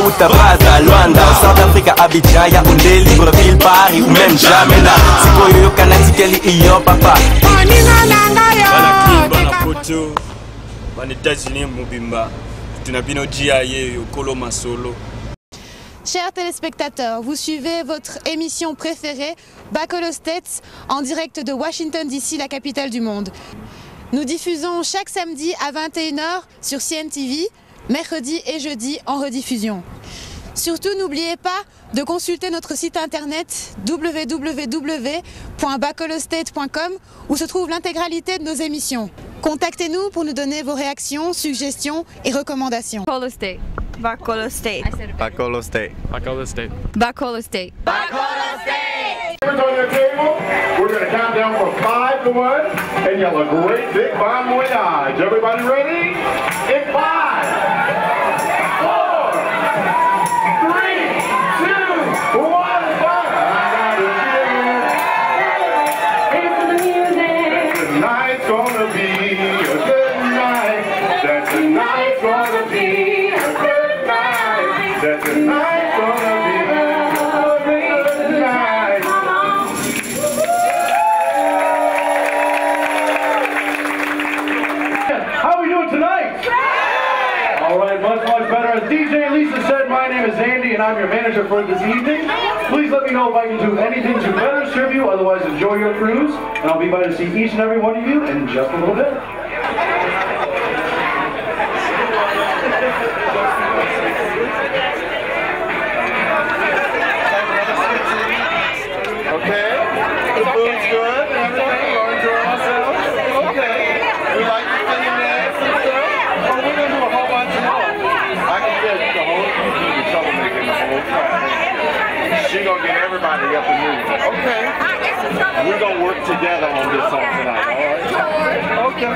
Maputo, Brazza, Luanda, South Africa, Abidjan, Yaoundé, Libreville, Paris ou même Jamena. Si koyo kanatikeli iyo papa. Bana poto, bana États-Unis mubimba. Tunabino GIA Kolo Masolo. Chers téléspectateurs, vous suivez votre émission préférée, Back aux States, en direct de Washington DC, la capitale du monde. Nous diffusons chaque samedi à 21h sur CNTV, mercredi et jeudi en rediffusion. Surtout, n'oubliez pas de consulter notre site internet www.backolostate.com où se trouve l'intégralité de nos émissions. Contactez-nous pour nous donner vos réactions, suggestions et recommandations. Back aux States. Back aux States. Back aux States. Back aux States. Back aux States. Back aux States. On your table, we're going to count down from 5 to 1 and yell a great big bon voyage. Everybody ready? In 5, 4, 3, 2, 1, tonight's gonna be a good night. That tonight's gonna be a good night. That tonight's gonna be a good night. How are we doing tonight? All right, much better. As DJ Lisa said, my name is Andy and I'm your manager for this evening. Please let me know if I can do anything to better serve you. Otherwise, enjoy your cruise. And I'll be by to see each and every one of you in just a little bit. Okay, the food's good and everything. We're enjoying ourselves. Okay, we like the millionaires and stuff. But we're gonna do a whole bunch more. I can tell you the whole troublemaking the whole time. She gonna get everybody up and moving. Okay, we're gonna work together on this song tonight. All right? Okay.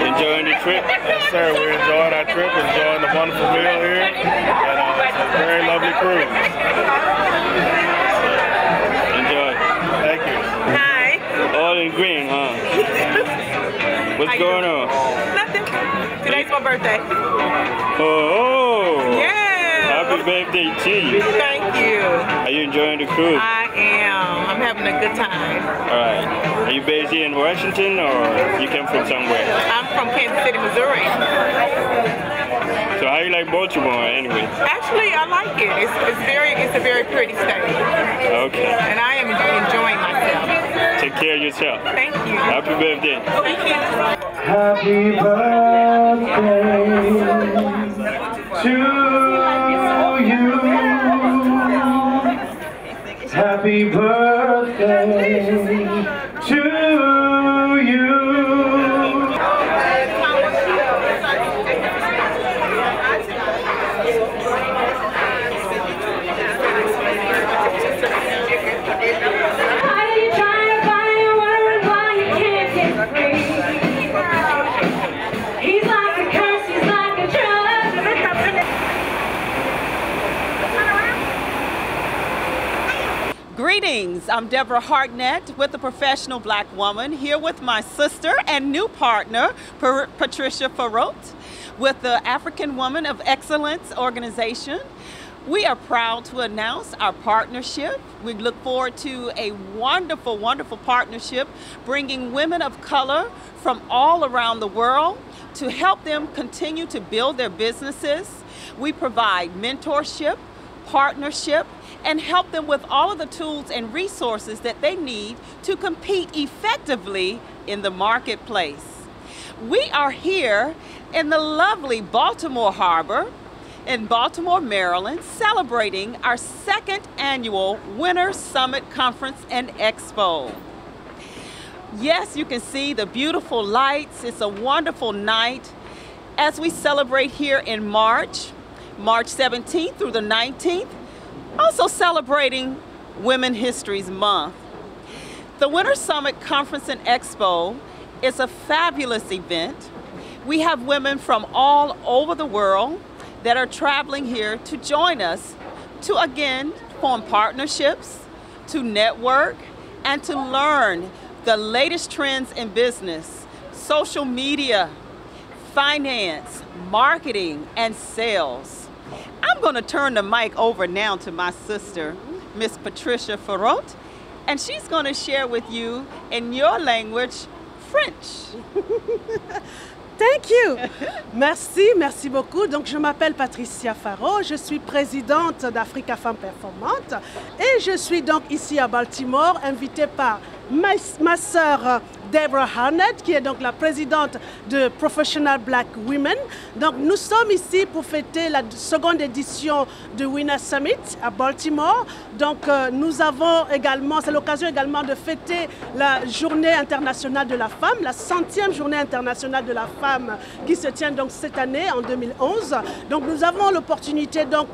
Enjoying the trip? Yes, sir. We're enjoying our trip, enjoying the wonderful meal here, and it's a very lovely cruise. Enjoy. Thank you. Hi. All in green, huh? What's going on? Nothing. Today's my birthday. Oh! Yeah. Happy birthday to you. Thank you. Are you enjoying the cruise? I am. I'm having a good time. All right. Are you based here in Washington or you came from somewhere? I'm from Kansas City, Missouri. So how you like Baltimore anyway? Actually, I like it. It's a very pretty state. Okay. And I am enjoying myself. Take care of yourself. Thank you. Happy birthday. Thank you. Happy birthday to you. Happy birthday to you. Greetings, I'm Deborah Hartnett with the Professional Black Woman, here with my sister and new partner, Patricia Farot, with the African Woman of Excellence organization. We are proud to announce our partnership. We look forward to a wonderful, wonderful partnership, bringing women of color from all around the world to help them continue to build their businesses. We provide mentorship, partnership, and help them with all of the tools and resources that they need to compete effectively in the marketplace. We are here in the lovely Baltimore Harbor, in Baltimore, Maryland, celebrating our second annual Winter Summit Conference and Expo. Yes, you can see the beautiful lights. It's a wonderful night as we celebrate here in March 17th through the 19th, also celebrating Women's History Month. The Winter Summit Conference and Expo is a fabulous event. We have women from all over the world that are traveling here to join us to again form partnerships, to network, and to learn the latest trends in business, social media, finance, marketing, and sales. I'm going to turn the mic over now to my sister, Miss Patricia Farot, and she's going to share with you in your language, French. Thank you. Merci beaucoup. Donc, je m'appelle Patricia Farot, je suis présidente d'Africa Femmes Performantes et je suis donc ici à Baltimore, invitée par ma sœur Deborah Harnett, qui est donc la présidente de Professional Black Women. Donc, nous sommes ici pour fêter la seconde édition du Winner Summit à Baltimore. Donc, nous avons également, c'est l'occasion également de fêter la Journée internationale de la femme, la 100e Journée internationale de la femme qui se tient donc cette année en 2011. Donc, nous avons l'opportunité donc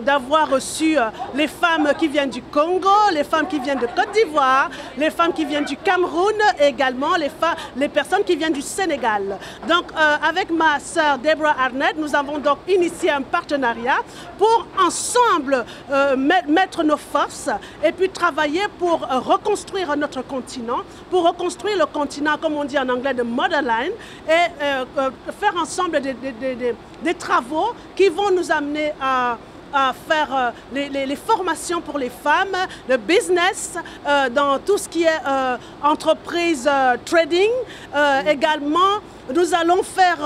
d'avoir reçu les femmes qui viennent du Congo, les femmes qui viennent de Côte d'Ivoire, les femmes qui viennent du Cameroun et également les personnes qui viennent du Sénégal. Donc, avec ma sœur Deborah Harnett, nous avons donc initié un partenariat pour ensemble mettre nos forces et puis travailler pour reconstruire notre continent, pour reconstruire le continent, comme on dit en anglais, de motherland, et faire ensemble des travaux qui vont nous amener à faire les formations pour les femmes, le business, dans tout ce qui est entreprise, trading. Également, nous allons faire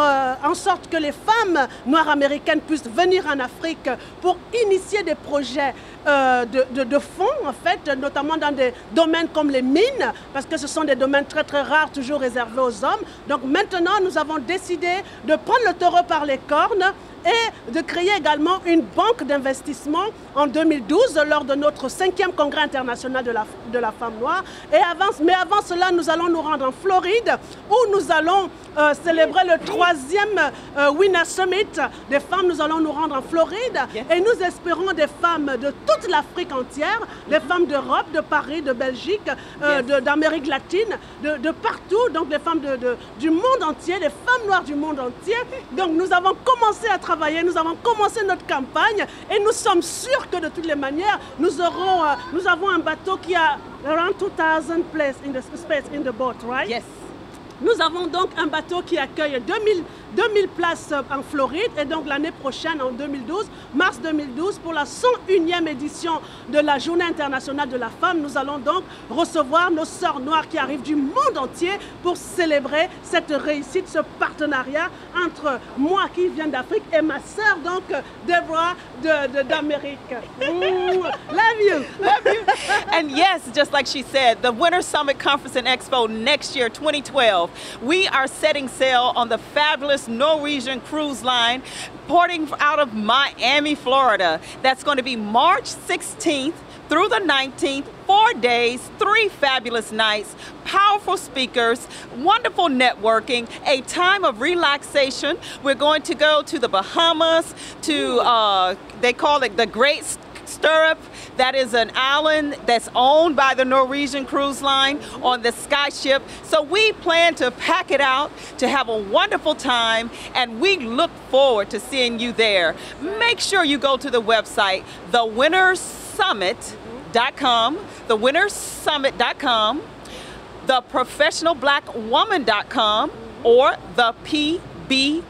en sorte que les femmes noires américaines puissent venir en Afrique pour initier des projets de fonds, en fait, notamment dans des domaines comme les mines, parce que ce sont des domaines très très rares, toujours réservés aux hommes. Donc maintenant, nous avons décidé de prendre le taureau par les cornes et de créer également une banque d'investissement en 2012 lors de notre 5e congrès international de la femme noire. Mais avant cela, nous allons nous rendre en Floride où nous allons célébrer le 3e Winner Summit des femmes. Nous allons nous rendre en Floride et nous espérons des femmes de toute l'Afrique entière, des femmes d'Europe, de Paris, de Belgique, d'Amérique latine, de partout, donc des femmes du monde entier, des femmes noires du monde entier. Donc nous avons commencé à travailler, nous avons commencé notre campagne et nous sommes sûrs que de toutes les manières, nous avons un bateau qui a around 2000 places in the space in the boat, right? Yes. Nous avons donc un bateau qui accueille 2000 places en Floride et donc l'année prochaine, en 2012, mars 2012, pour la 101e édition de la Journée internationale de la femme, nous allons donc recevoir nos sœurs noires qui arrivent du monde entier pour célébrer cette réussite, ce partenariat entre moi qui viens d'Afrique et ma sœur, donc Deborah d'Amérique. Love you! Love you! And yes, just like she said, the Winter Summit Conference and Expo next year, 2012, we are setting sail on the fabulous Norwegian cruise line porting out of Miami, Florida. That's going to be March 16th through the 19th, 4 days, 3 fabulous nights, powerful speakers, wonderful networking, a time of relaxation. We're going to go to the Bahamas, to, they call it the Great Stirrup. That is an island that's owned by the Norwegian Cruise Line on the Sky Ship. So we plan to pack it out, to have a wonderful time, and we look forward to seeing you there. Make sure you go to the website, thewinnersummit.com, thewinnersummit.com, theprofessionalblackwoman.com, or thepbw.com,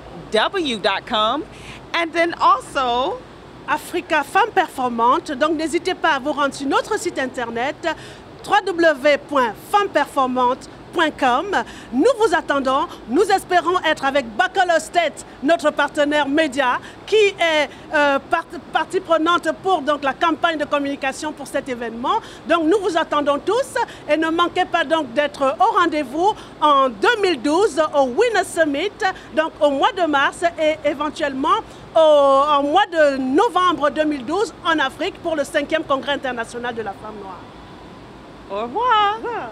and then also Africa Femmes Performantes. Donc n'hésitez pas à vous rendre sur notre site internet www.femmesperformantes.com. noires.com. Nous vous attendons. Nous espérons être avec Bacolo State, notre partenaire média, qui est partie prenante pour donc, la campagne de communication pour cet événement. Donc nous vous attendons tous et ne manquez pas donc d'être au rendez-vous en 2012 au Winner Summit, donc au mois de mars et éventuellement au mois de novembre 2012 en Afrique pour le 5e Congrès international de la femme noire. Au revoir. Au revoir.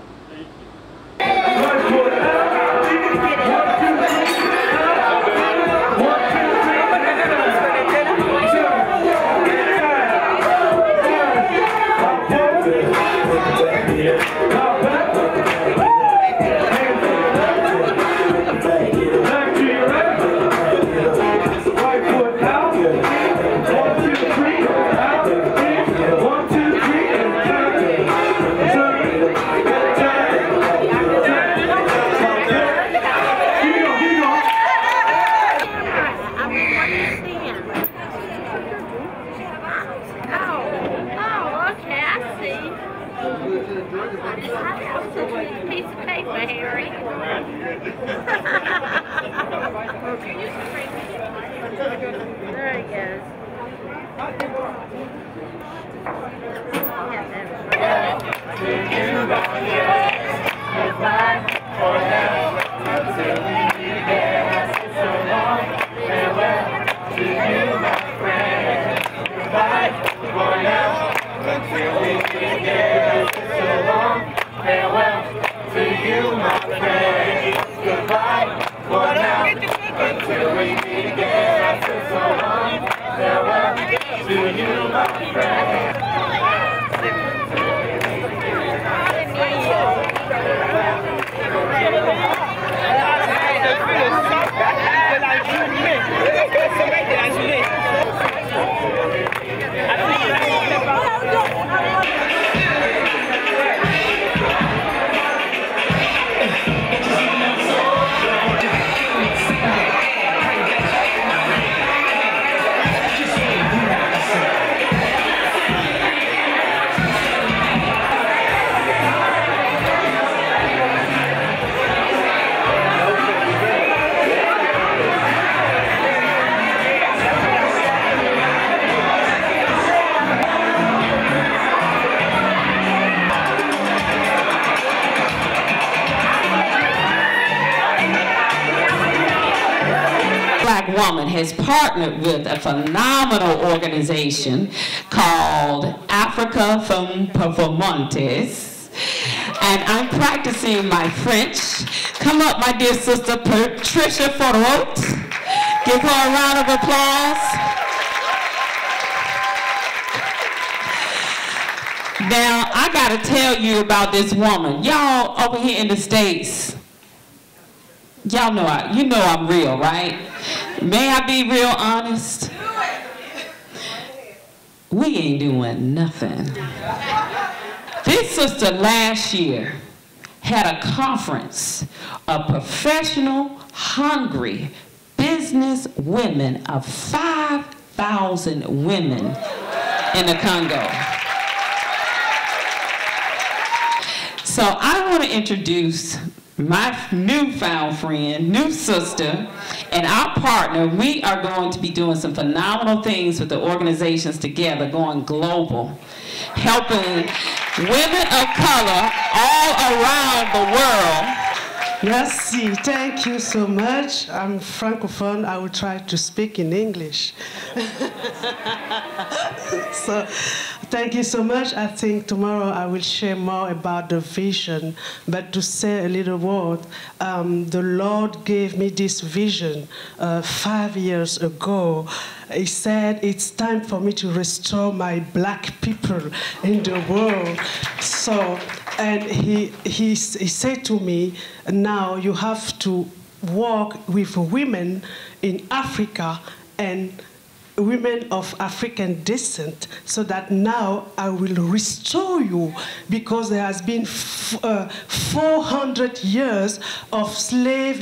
Piece of paper, Harry. There he goes. Black woman has partnered with a phenomenal organization called Africa Femmes Performantes, and I'm practicing my French. Come up, my dear sister Patricia Farot. Give her a round of applause. Now, I gotta tell you about this woman. Y'all over here in the States, y'all know I'm real, right? May I be real honest? We ain't doing nothing. This sister last year had a conference of professional, hungry business women of 5,000 women in the Congo. So I want to introduce my newfound friend, new sister, and our partner. We are going to be doing some phenomenal things with the organizations together, going global, helping women of color all around the world. Merci, thank you so much. I'm Francophone, I will try to speak in English. So, thank you so much. I think tomorrow I will share more about the vision, but to say a little word, the Lord gave me this vision 5 years ago. He said, it's time for me to restore my black people in the world. So, and he said to me, now you have to work with women in Africa and women of African descent, so that now I will restore you, because there has been 400 years of slave,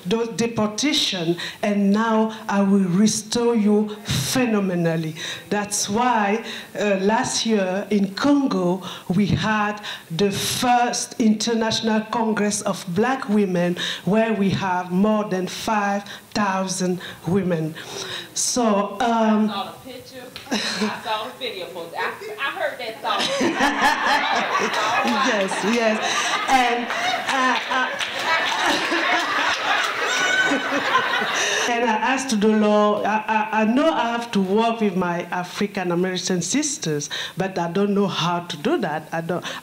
those deportation, and now I will restore you phenomenally. That's why last year in Congo, we had the first International Congress of Black Women, where we have more than 5,000 women. So, I saw the picture, I saw the video, I heard that song. Yes. And I asked the Lord, I know I have to work with my African American sisters, but I don't know how to do that. I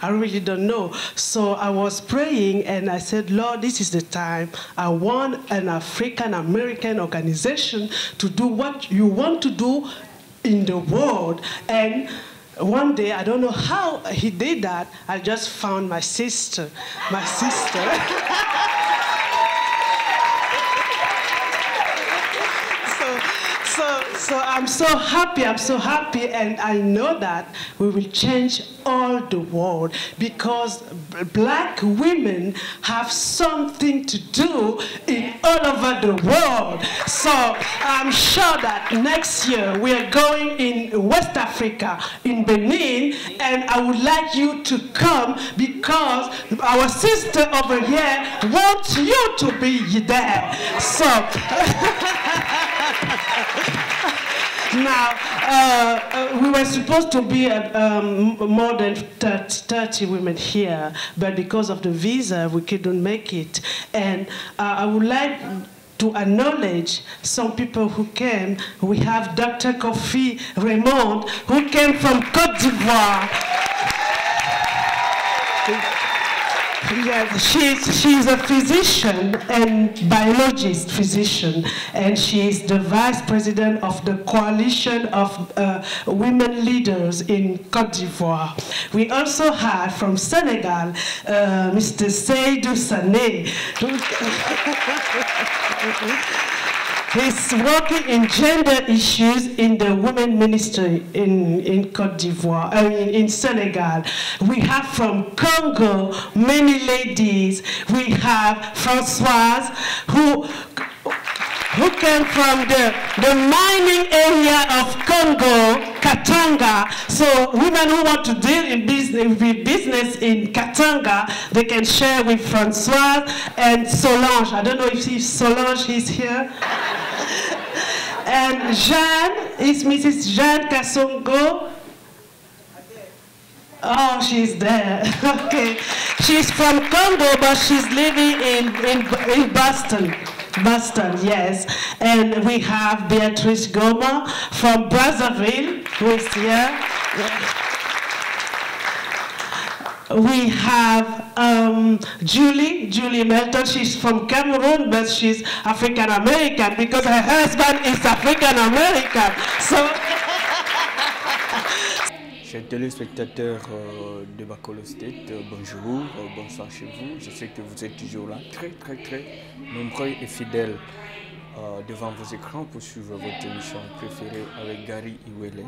really don't know. So I was praying and I said, Lord, this is the time. I want an African American organization to do what you want to do in the world. And one day, I don't know how he did that, I just found my sister. So I'm so happy, and I know that we will change all the world, because Black women have something to do in all over the world. So I'm sure that next year we are going in West Africa, in Benin, and I would like you to come, because our sister over here wants you to be there. So now, we were supposed to be more than 30 women here, but because of the visa, we couldn't make it. And I would like to acknowledge some people who came. We have Dr. Kofi Raymond, who came from Côte d'Ivoire. Yes, she's a physician and biologist physician, and she is the vice president of the coalition of women leaders in Côte d'Ivoire. We also have from Senegal, Mr. Seydou Sané. He's working in gender issues in the women ministry in Côte d'Ivoire, in Senegal. We have from Congo many ladies. We have Françoise, who came from the mining area of Congo, Katanga. So women who want to deal in business in Katanga, they can share with Françoise and Solange. I don't know if Solange is here. And Jeanne is Mrs. Jeanne Kassongo. Oh, she's there. Okay. She's from Congo, but she's living in Boston. Boston, yes. And we have Beatrice Goma from Brazzaville, who is here. We have Julie Melton. She's from Cameroon, but she's African American because her husband is African American. So. Chers téléspectateurs de Bacolo State, bonjour, bonsoir chez vous. Je sais que vous êtes toujours là, très nombreux et fidèles devant vos écrans pour suivre votre émission préférée avec Garry Iwele.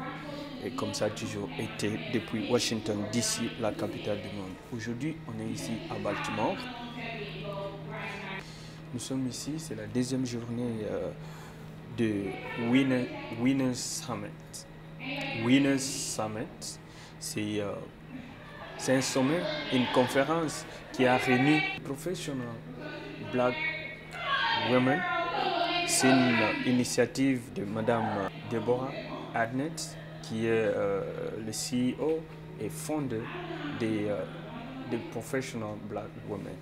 Et comme ça a toujours été depuis Washington DC, la capitale du monde. Aujourd'hui, on est ici à Baltimore. Nous sommes ici, c'est la deuxième journée de Winners Summit. Winners Summit, c'est un sommet, une conférence qui a réuni Professional Black Women. C'est une initiative de Madame Deborah Adnet, qui est le CEO et founder des Professional Black Women.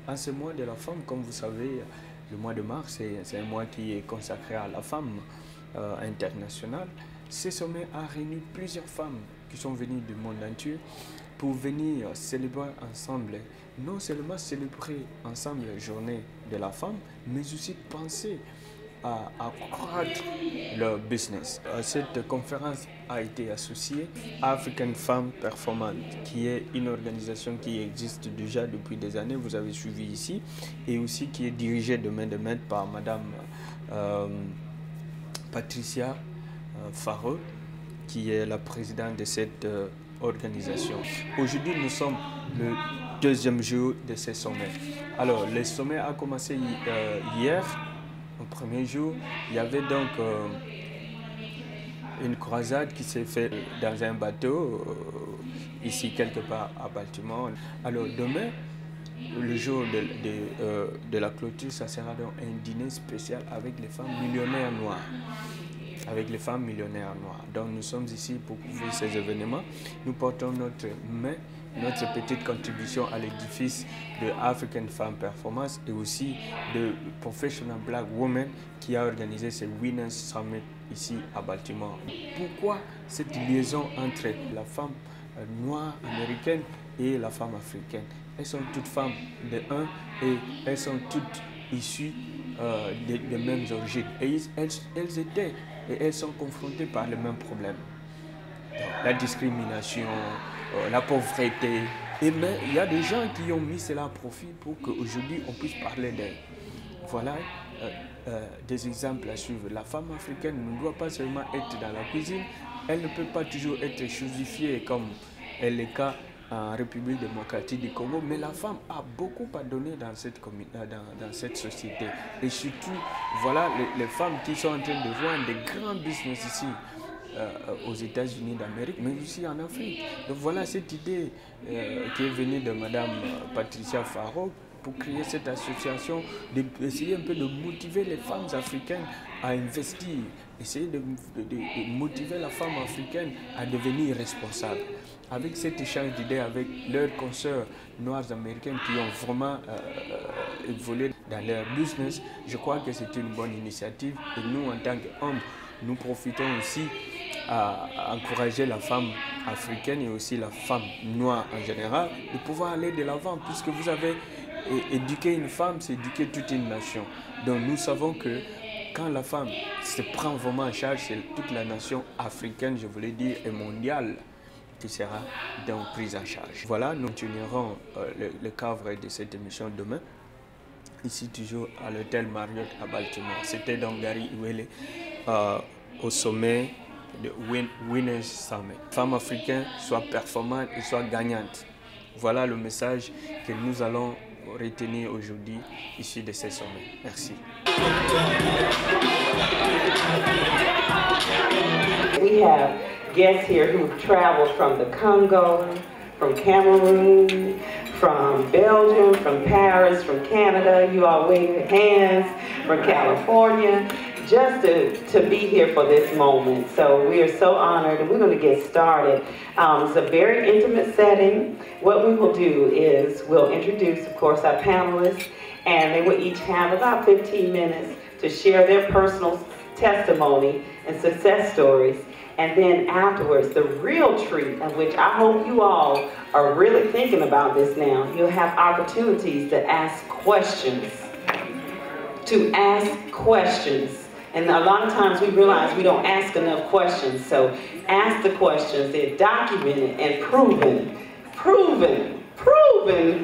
En ce mois de la femme, comme vous savez, le mois de mars, c'est un mois qui est consacré à la femme internationale. Ce sommet a réuni plusieurs femmes qui sont venues du monde entier pour venir célébrer ensemble, non seulement célébrer ensemble la journée de la femme, mais aussi penser à accroître leur business. Cette conférence a été associée à African Femmes Performantes, qui est une organisation qui existe déjà depuis des années, vous avez suivi ici, et aussi qui est dirigée de main de maître par Madame Patricia Faro, qui est la présidente de cette organisation. Aujourd'hui, nous sommes le deuxième jour de ce sommet. Alors, le sommet a commencé hier, au premier jour. Il y avait donc une croisade qui s'est faite dans un bateau, ici quelque part à Baltimore. Alors, demain, le jour de la clôture, ça sera donc un dîner spécial avec les femmes millionnaires noires. Avec les femmes millionnaires noires. Donc nous sommes ici pour couvrir ces événements. Nous portons notre main, notre petite contribution à l'édifice de African Femmes Performance et aussi de Professional Black Women qui a organisé ce Winners Summit ici à Baltimore. Pourquoi cette liaison entre la femme noire américaine et la femme africaine? Elles sont toutes femmes de un et elles sont toutes issues des mêmes origines. Et elles étaient et elles sont confrontées par les mêmes problèmes. La discrimination, la pauvreté. Et mais il y a des gens qui ont mis cela à profit pour qu'aujourd'hui on puisse parler d'elles. Voilà des exemples à suivre. La femme africaine ne doit pas seulement être dans la cuisine, elle ne peut pas toujours être chosifiée comme est le cas en République démocratique du Congo, mais la femme a beaucoup à donner dans cette société. Et surtout, voilà les femmes qui sont en train de voir des grands business ici aux États-Unis d'Amérique, mais aussi en Afrique. Donc voilà cette idée qui est venue de Madame Patricia Faro pour créer cette association, d'essayer un peu de motiver les femmes africaines à investir, essayer de motiver la femme africaine à devenir responsable. Avec cet échange d'idées avec leurs consoeurs noires américaines qui ont vraiment évolué dans leur business, je crois que c'est une bonne initiative. Et nous, en tant qu'hommes, nous profitons aussi à encourager la femme africaine et aussi la femme noire en général de pouvoir aller de l'avant, puisque vous avez éduqué une femme, c'est éduquer toute une nation. Donc nous savons que quand la femme se prend vraiment en charge, c'est toute la nation africaine, je voulais dire, et mondiale, qui sera donc prise en charge. Voilà, nous continuerons le cadre de cette émission demain, ici toujours à l'hôtel Marriott à Baltimore. C'était donc Garry Iwele au sommet de Winners Summit. Femmes africaines soient performantes et soient gagnantes. Voilà le message que nous allons retenir aujourd'hui ici de ce sommet. Merci. We have guests here who've traveled from the Congo, from Cameroon, from Belgium, from Paris, from Canada. You all wave your hands, from California, just to be here for this moment. So we are so honored, and we're going to get started. It's a very intimate setting. What we will do is we'll introduce, of course, our panelists, and they will each have about 15 minutes to share their personal testimony and success stories. And then afterwards, the real treat, of which I hope you all are really thinking about this now, you'll have opportunities to ask questions. And a lot of times we realize we don't ask enough questions. So ask the questions. They're documented and proven,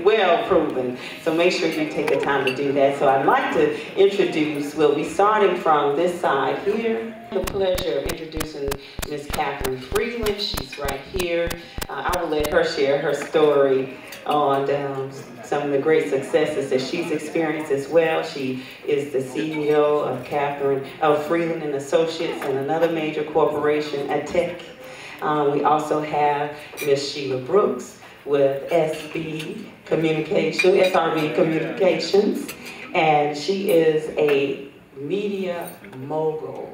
well proven. So make sure you take the time to do that. So I'd like to introduce, we'll be starting from this side here. The pleasure of introducing Ms. Catherine Freeland. She's right here. I will let her share her story on some of the great successes that she's experienced as well. She is the CEO of Freeland and Associates and another major corporation, Tech. We also have Ms. Sheila Brooks with SRB Communications, and she is a media mogul.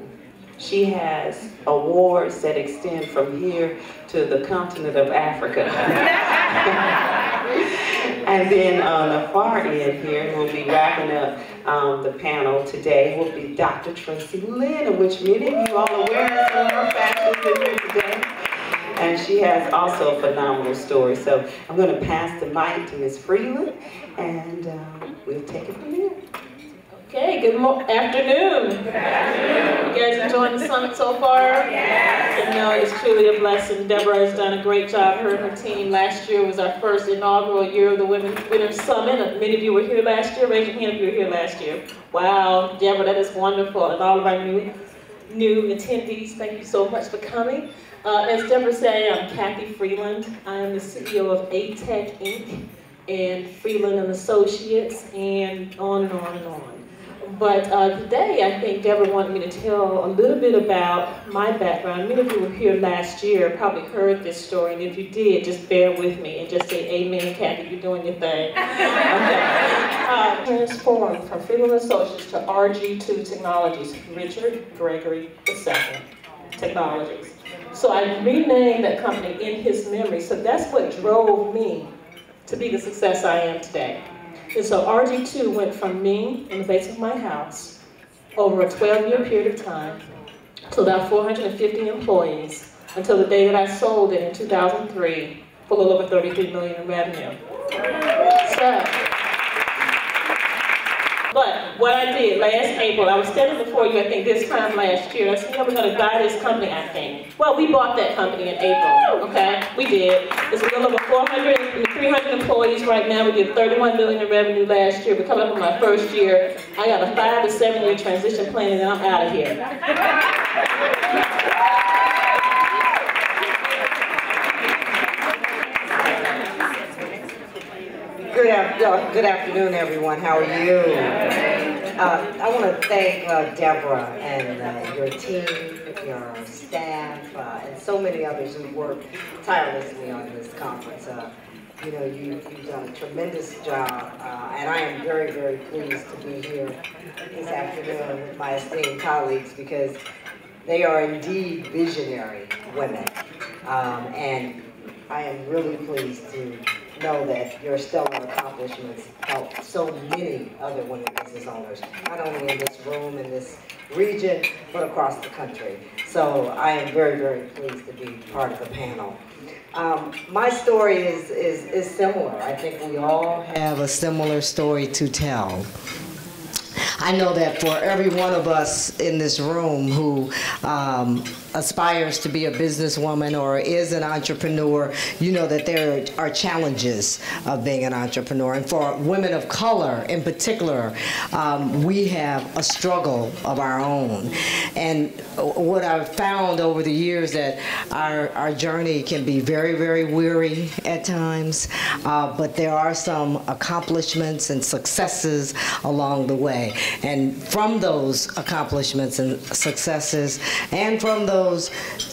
She has awards that extend from here to the continent of Africa. And then on the far end here, we'll be wrapping up the panel today, will be Dr. Tracy Lynn, of which many of you all are wearing some of her fashions in here today. And she has also a phenomenal story. So I'm going to pass the mic to Ms. Freeland, and we'll take it from there. Okay, good afternoon. You guys enjoying the summit so far? Yes. You know, it's truly a blessing. Deborah has done a great job. Her and her team. Last year was our first inaugural year of the Winners Summit. Many of you were here last year. Raise your hand if you were here last year. Wow, Deborah, that is wonderful. And all of our new new attendees, thank you so much for coming. As Deborah said, I'm Kathy Freeland. I am the CEO of ATech Inc. and Freeland and Associates, and on and on and on. But today, I think Deborah wanted me to tell a little bit about my background. Many of you were here last year, probably heard this story, and if you did, just bear with me and just say, amen, Kathy, you're doing your thing. Okay. Transformed from Freeland Associates to RG2 Technologies, Richard Gregory II Technologies. So I renamed that company in his memory, so that's what drove me to be the success I am today. And so RG2 went from me in the base of my house over a 12-year period of time to about 450 employees until the day that I sold it in 2003 for a little over $33 million in revenue. But what I did last April, I was standing before you, I think this time last year, I said, you know, we're going to buy this company, I think. Well, we bought that company in April, okay? We did. It's a little over 300 employees right now. We did $31 million in revenue last year. We're coming up on my first year. I got a 5 to 7 year transition plan, and then I'm out of here. Good afternoon, everyone. How are you? I want to thank Deborah and your team, your staff, and so many others who worked tirelessly on this conference. You know, you've done a tremendous job, and I am very, very pleased to be here this afternoon with my esteemed colleagues because they are indeed visionary women, and I am really pleased to know that your stellar accomplishments help so many other women business owners, not only in this room, in this region, but across the country. So I am very, very pleased to be part of the panel. My story is similar. I think we all have a similar story to tell. I know that for every one of us in this room who aspires to be a businesswoman or is an entrepreneur, you know that there are challenges of being an entrepreneur. And for women of color in particular, we have a struggle of our own. And what I've found over the years that our journey can be very, very weary at times, but there are some accomplishments and successes along the way. And from those accomplishments and successes and from those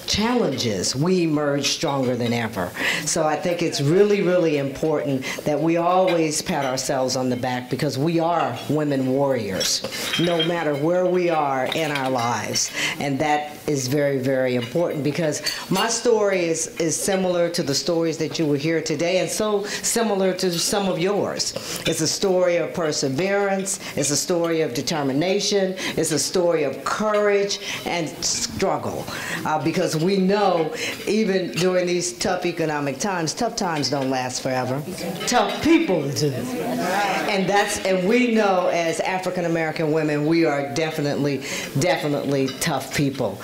challenges, we emerge stronger than ever. So I think it's really, really important that we always pat ourselves on the back because we are women warriors, no matter where we are in our lives. And that is very, very important because my story is similar to the stories that you will hear today and so similar to some of yours. It's a story of perseverance, it's a story of determination, it's a story of courage and struggle because we know even during these tough economic times, tough times don't last forever. Tough people do. And we know as African American women, we are definitely tough people.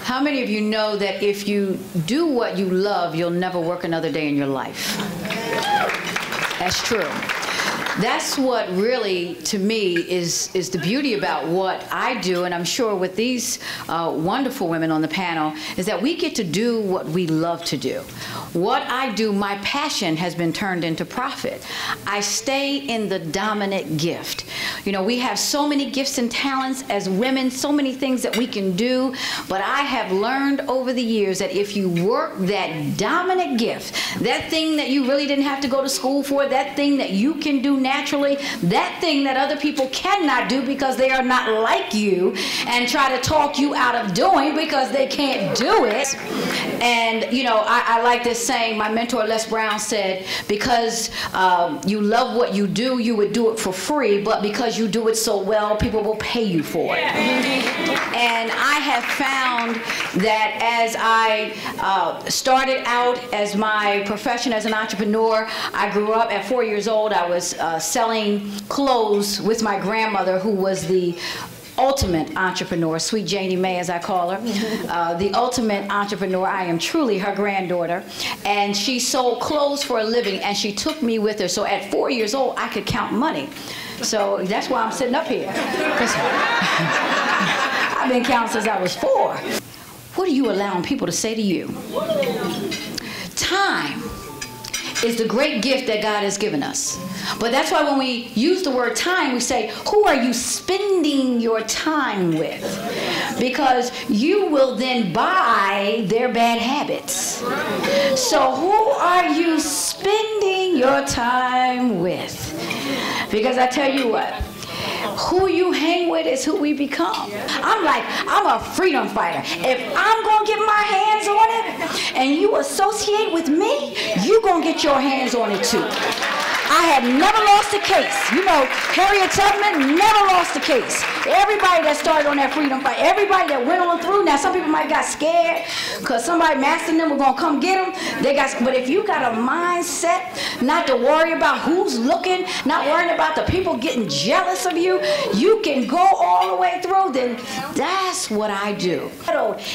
How many of you know that if you do what you love, you'll never work another day in your life? That's true. That's what really, to me, is the beauty about what I do, and I'm sure with these wonderful women on the panel, is that we get to do what we love to do. What I do, my passion has been turned into profit. I stay in the dominant gift. You know, we have so many gifts and talents as women, so many things that we can do, but I have learned over the years that if you work that dominant gift, that thing that you really didn't have to go to school for, that thing that you can do naturally, that thing that other people cannot do because they are not like you, and try to talk you out of doing because they can't do it. And, you know, I like this saying, my mentor Les Brown said, because you love what you do, you would do it for free, but because you do it so well, people will pay you for it. And I have found that as I started out as my profession as an entrepreneur, I grew up at 4 years old. I was selling clothes with my grandmother, who was the ultimate entrepreneur, Sweet Janie Mae as I call her, the ultimate entrepreneur. I am truly her granddaughter, and she sold clothes for a living, and she took me with her. So at 4 years old, I could count money. So that's why I'm sitting up here. I've been counting since I was 4. What are you allowing people to say to you? Time is the great gift that God has given us. But that's why when we use the word time, we say, who are you spending your time with? Because you will then buy their bad habits. So who are you spending your time with? Because I tell you what, who you hang with is who we become. I'm a freedom fighter. If I'm gonna get my hands on it and you associate with me, you gonna get your hands on it too. I have never lost a case. You know, Harriet Tubman never lost a case. Everybody that started on that freedom fight, everybody that went on through, now some people might got scared because somebody massing them were gonna come get them. But if you got a mindset not to worry about who's looking, not worrying about the people getting jealous of you, you can go all the way through, then that's what I do.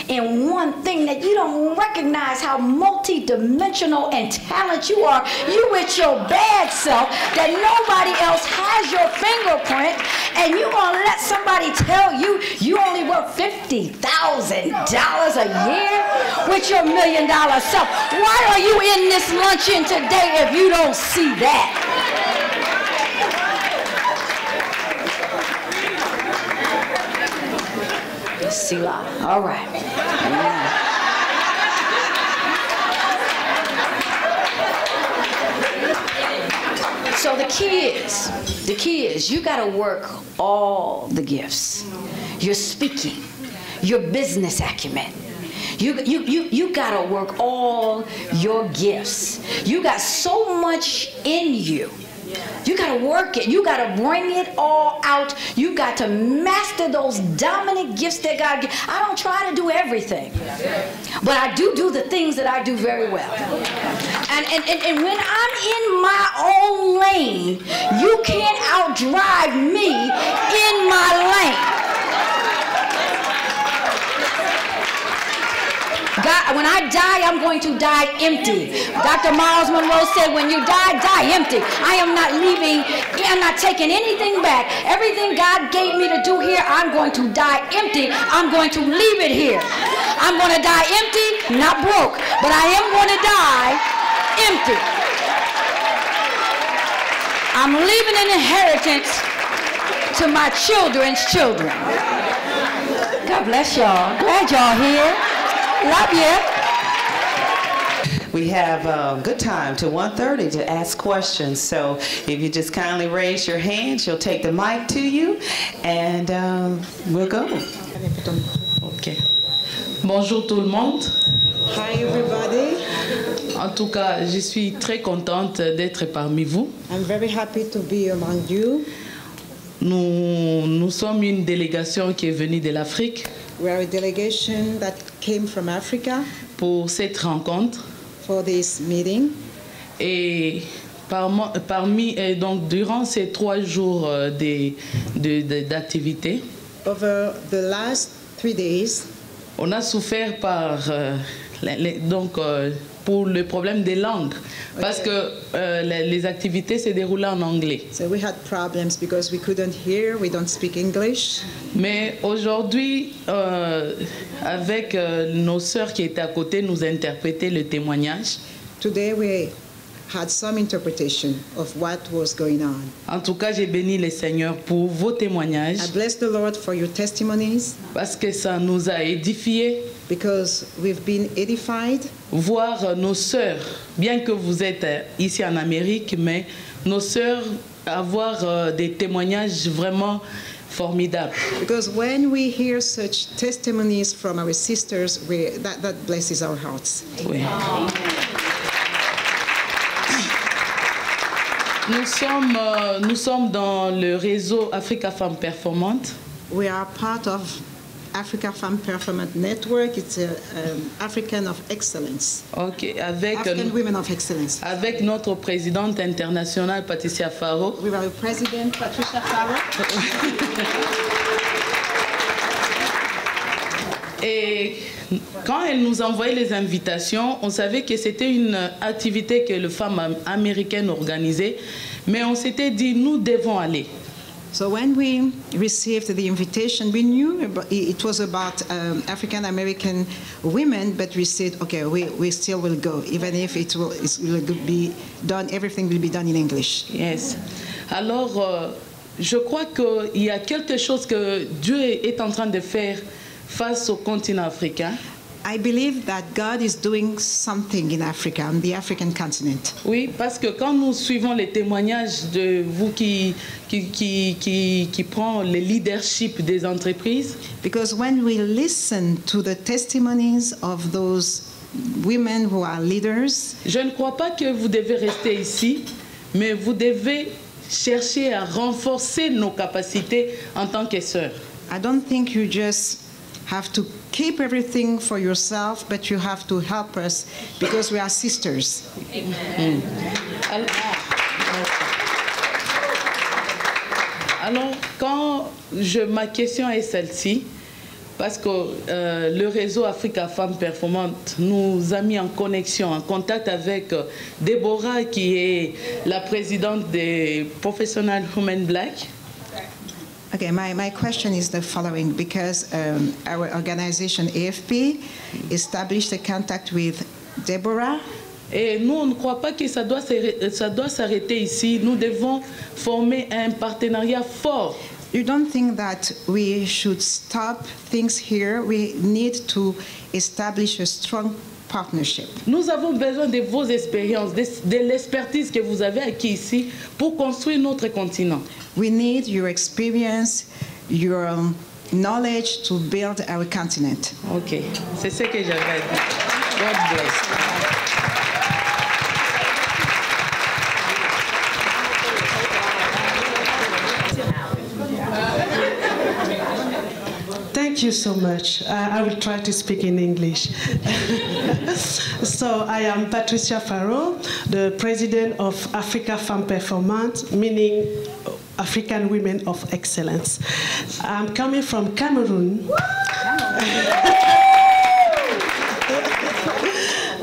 In one thing that you don't recognize how multi-dimensional and talented you are, you with your bad self, that nobody else has your fingerprint, and you gonna let somebody tell you you only worth $50,000 a year with your $1 million self. Why are you in this luncheon today if you don't see that? Selah. All right. Amen. So the key is you got to work all the gifts. Your speaking, your business acumen. You got to work all your gifts. You got so much in you. You got to work it. You got to bring it all out. You got to master those dominant gifts that God gives. I don't try to do everything, but I do the things that I do very well. And when I'm in my own lane, you can't outdrive me in my lane. God, when I die, I'm going to die empty. Dr. Miles Monroe said, when you die, die empty. I am not leaving, I'm not taking anything back. Everything God gave me to do here, I'm going to die empty. I'm going to leave it here. I'm going to die empty, not broke, but I am going to die empty. I'm leaving an inheritance to my children's children. God bless y'all. Glad y'all here. Love you. We have a good time to 1:30 to ask questions. So if you just kindly raise your hand, she'll take the mic to you, and we'll go. Okay. Bonjour tout le monde. Hi everybody. En tout cas, je suis très contente d'être parmi vous. I'm very happy to be among you. Nous sommes une délégation qui est venue de l'Afrique. We are a delegation that came from Africa. Pour cette rencontre. For this meeting. Et donc durant ces 3 jours d'activité. Over the last 3 days. On a souffert pour le problème des langues, parce que les activités se déroulaient en anglais. So we had problems because we couldn't hear, we don't speak English. Mais aujourd'hui, avec nos sœurs qui étaient à côté, nous interprétaient le témoignage. Today we had some interpretation of what was going on. En tout cas, j'ai béni le Seigneur pour vos témoignages. I bless the Lord for your testimonies. Parce que ça nous a édifiés. Because we've been edified. Voir nos sœurs, bien que vous êtes ici en Amérique, mais nos sœurs avoir des témoignages vraiment formidables. Because when we hear such testimonies from our sisters, that blesses our hearts. Oui. Nous sommes dans le réseau Africa Femmes Performantes. We are part of Africa Femmes Performance Network. It's African of Excellence. Okay, African Women of Excellence. Avec notre présidente internationale Patricia Farrow. We have a president, Patricia Farrow. Et quand elle nous envoyait les invitations, on savait que c'était une activité que les femmes américaines organisaient, mais on s'était dit, nous devons aller. So when we received the invitation, we knew it was about African American women, but we said, okay, we still will go, even if it will be done, everything will be done in English. Yes. Alors, je crois qu'il y a quelque chose que Dieu est en train de faire face au continent africain. I believe that God is doing something in Africa, on the African continent. Oui, parce que quand nous suivons les témoignages de vous qui prend le leadership des entreprises, because when we listen to the testimonies of those women who are leaders, je ne crois pas que vous devez rester ici, mais vous devez chercher à renforcer nos capacités en tant que sœurs. I don't think you just have to keep everything for yourself, but you have to help us because we are sisters. Amen. Alors, ma question est celle-ci, parce que le réseau Africa Femmes Performantes nous a mis en connexion, en contact avec Deborah, qui est la présidente des Professional Women Black. Okay, my question is the following, because our organization AFP established a contact with Deborah. Et nous, on ne croit pas que ça doit s'arrêter ici. Nous devons former un partenariat fort. You don't think that we should stop things here? We need to establish a strong partnership. Nous avons besoin de vos expériences, de l'expertise que vous avez acquis ici pour construire notre continent. We need your experience, your knowledge to build our continent. Ok, c'est ce que j'avais dit. God bless. Thank you so much. I will try to speak in English. So I am Patricia Farrow, the president of Africa Femmes Performantes, meaning African Women of Excellence. I'm coming from Cameroon.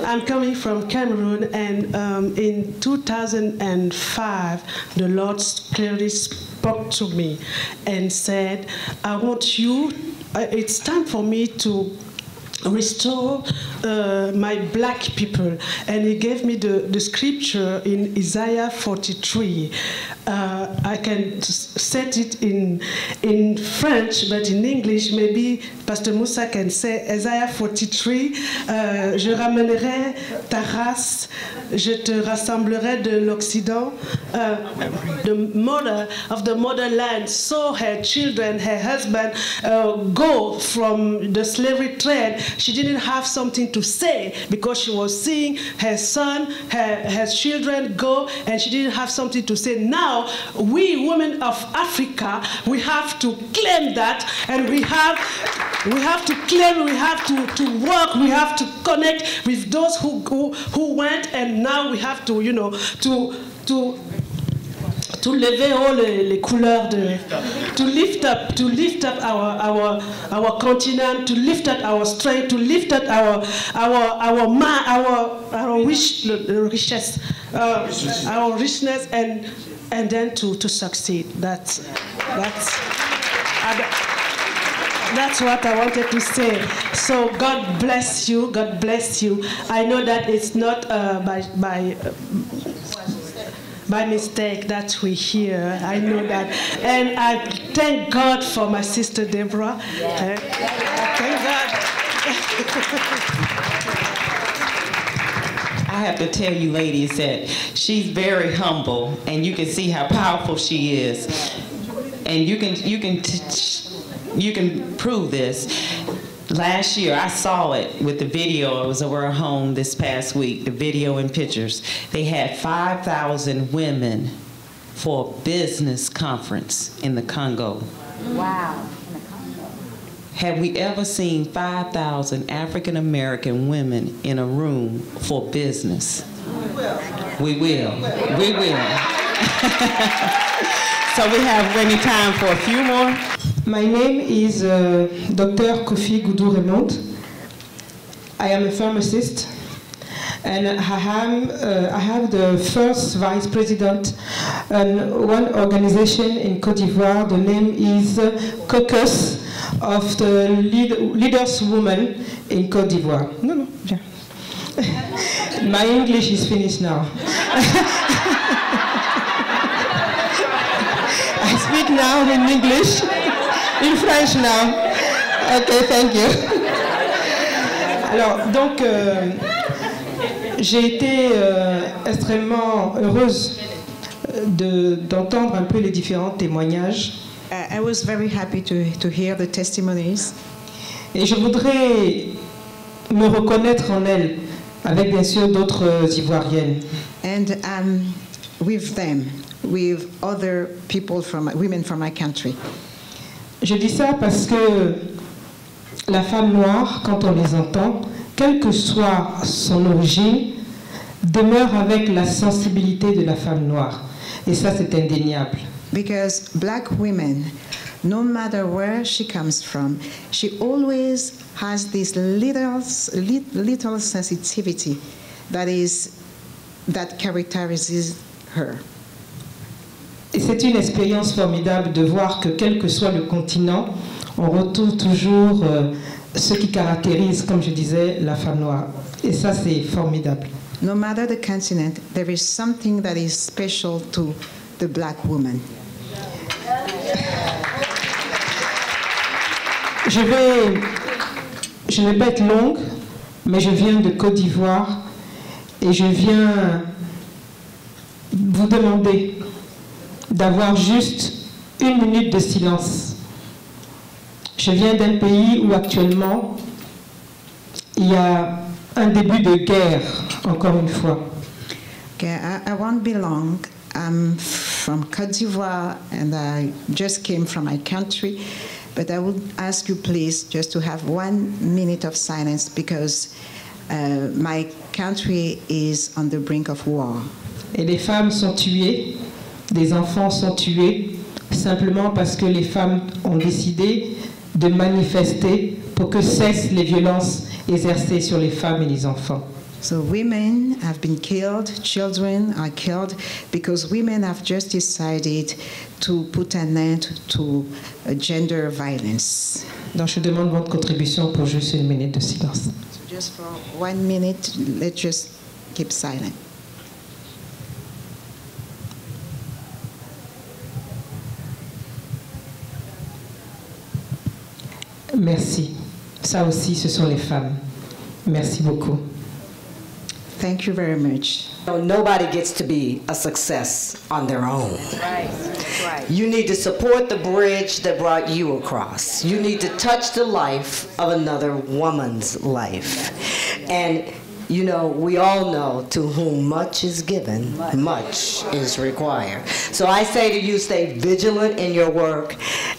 I'm coming from Cameroon, and in 2005, the Lord clearly spoke to me and said, I want you, it's time for me to restore my black people. And he gave me the scripture in Isaiah 43. I can set it in French, but in English, maybe Pastor Moussa can say Isaiah 43, je ramènerai ta race, je te rassemblerai de l'Occident. The mother of the motherland saw her children, her husband go from the slavery trade. She didn't have something to say because she was seeing her son, her children go, and she didn't have something to say. Now, we women of Africa, we have to claim that, and we have to claim, we have to work, we have to connect with those who went, and now we have to, you know, to lever all les couleurs to lift up our continent, to lift up our strength, to lift up our richness, our richness, and then to succeed. That's what I wanted to say. So God bless you. God bless you. I know that it's not by mistake that we're here. I know that. And I thank God for my sister Deborah. Thank God. I have to tell you ladies that she's very humble, and you can see how powerful she is. And you can prove this. Last year, I saw it with the video. I was over at home this past week, the video and pictures. They had 5,000 women for a business conference in the Congo. Wow. Have we ever seen 5,000 African American women in a room for business? We will. We will. So we have any time for a few more? My name is Dr. Kofi Goudou Raymond. I am a pharmacist, and I have the first vice president in one organization in Côte d'Ivoire. The name is Caucus of the Leaders Women in Côte d'Ivoire. No, yeah. My English is finished now. I speak now in English, in French now. Okay, thank you. Alors, donc, j'ai été extrêmement heureuse d'entendre un peu les différents témoignages. I was very happy to hear the testimonies. Et je voudrais me reconnaître en elles, avec bien sûr d'autres Ivoiriennes. And with them, with other people women from my country. Je dis ça parce que la femme noire, quand on les entend, quelle que soit son origine, demeure avec la sensibilité de la femme noire. Et ça, c'est indéniable. Because black women, no matter where she comes from, she always has this little sensitivity that characterizes her. Et c'est une expérience formidable de voir que quel que soit le continent, on retrouve toujours ce qui caractérise, comme je disais, la femme noire. Et ça, c'est formidable. No matter the continent, there is something that is special to the black woman. Je ne vais pas être longue, mais je viens de Côte d'Ivoire et je viens vous demander d'avoir juste 1 minute de silence. Je viens d'un pays où actuellement il y a un début de guerre, encore une fois. Okay, I won't be long. I'm from Côte d'Ivoire and I just came from my country, but I would ask you please just to have 1 minute of silence because my country is on the brink of war. Et les femmes sont tuées, des enfants sont tués, simplement parce que les femmes ont décidé de manifester pour que cessent les violences exercées sur les femmes et les enfants. So women have been killed, children are killed because women have just decided to put an end to gender violence. Donc je demande votre contribution pour juste 1 minute de silence. So just for 1 minute, let's just keep silent. Merci. Ça aussi, ce sont les femmes. Merci beaucoup. Thank you very much. Nobody gets to be a success on their own. Right. Right. You need to support the bridge that brought you across. You need to touch the life of another woman's life. And you know, we all know to whom much is given, much is required. So I say to you, stay vigilant in your work.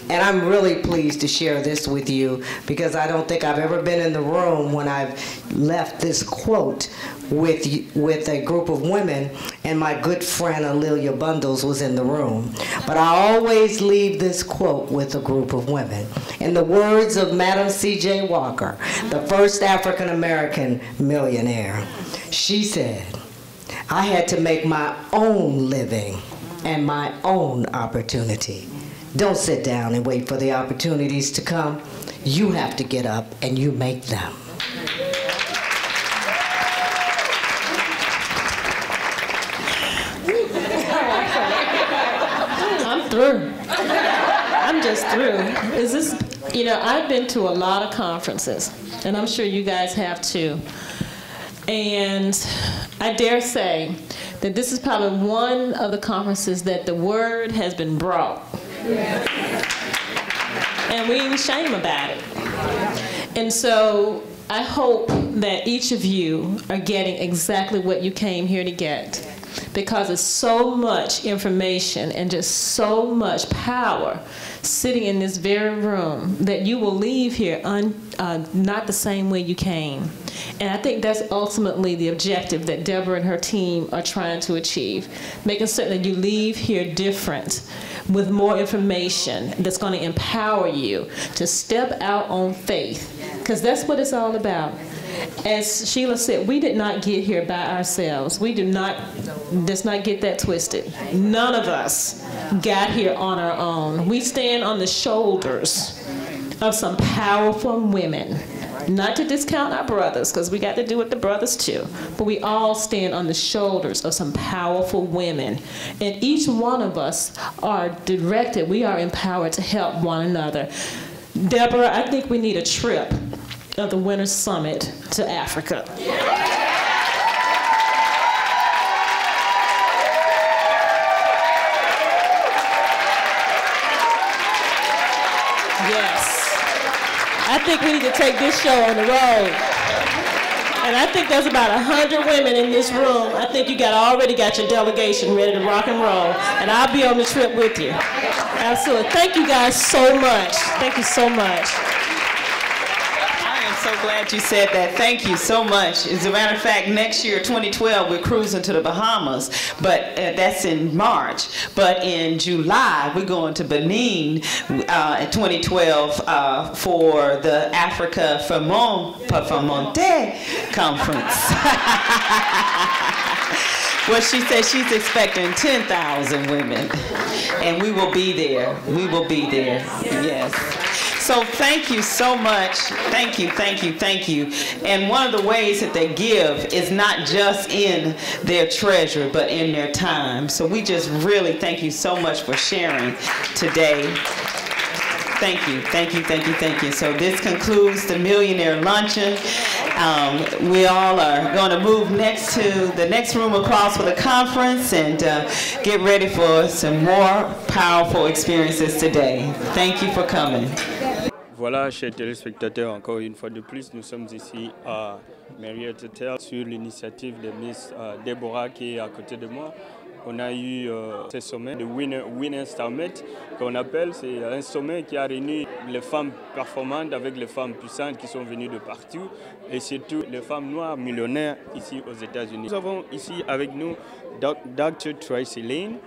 And I'm really pleased to share this with you because I don't think I've ever been in the room when I've left this quote with a group of women, and my good friend Alelia Bundles was in the room. But I always leave this quote with a group of women. In the words of Madam C.J. Walker, the first African-American millionaire, she said, I had to make my own living and my own opportunity. Don't sit down and wait for the opportunities to come. You have to get up and you make them. I'm through. I'm just through. Is this, you know, I've been to a lot of conferences, and I'm sure you guys have too. And I dare say that this is probably one of the conferences that the word has been brought. And we ain't ashamed about it. And so I hope that each of you are getting exactly what you came here to get. because there's so much information and just so much power sitting in this very room that you will leave here not the same way you came. And I think that's ultimately the objective that Deborah and her team are trying to achieve, making certain that you leave here different with more information that's going to empower you to step out on faith, because that's what it's all about. As Sheila said, we did not get here by ourselves. Let's not get that twisted. None of us got here on our own. We stand on the shoulders of some powerful women. Not to discount our brothers, because we got to do with the brothers too, but we all stand on the shoulders of some powerful women. And each one of us are directed, we are empowered to help one another. Deborah, I think we need a trip of the Winners Summit to Africa. Yes. I think we need to take this show on the road. And I think there's about 100 women in this room. I think you already got your delegation ready to rock and roll. And I'll be on the trip with you. Absolutely. Thank you guys so much. Thank you so much. So glad you said that. Thank you so much. As a matter of fact, next year, 2012, we're cruising to the Bahamas, but that's in March. But in July, we're going to Benin in 2012 for the Africa Performante Conference. Well, she said she's expecting 10,000 women, and we will be there. We will be there. Yes. So thank you so much. Thank you, thank you, thank you. And one of the ways that they give is not just in their treasure, but in their time. So we just really thank you so much for sharing today. Thank you, thank you, thank you, thank you. So this concludes the Millionaire Luncheon. We all are going to move next to the next room across for the conference and get ready for some more powerful experiences today. Thank you for coming. Voilà, chers téléspectateurs, encore une fois de plus, nous sommes ici à Marriott Hotel sur l'initiative de Miss Deborah qui est à côté de moi. On a eu ce sommet, le Winners Summit, qu'on appelle, c'est un sommet qui a réuni les femmes performantes avec les femmes puissantes qui sont venues de partout et surtout les femmes noires millionnaires ici aux États-Unis. Nous avons ici avec nous Dr. Tracy Lane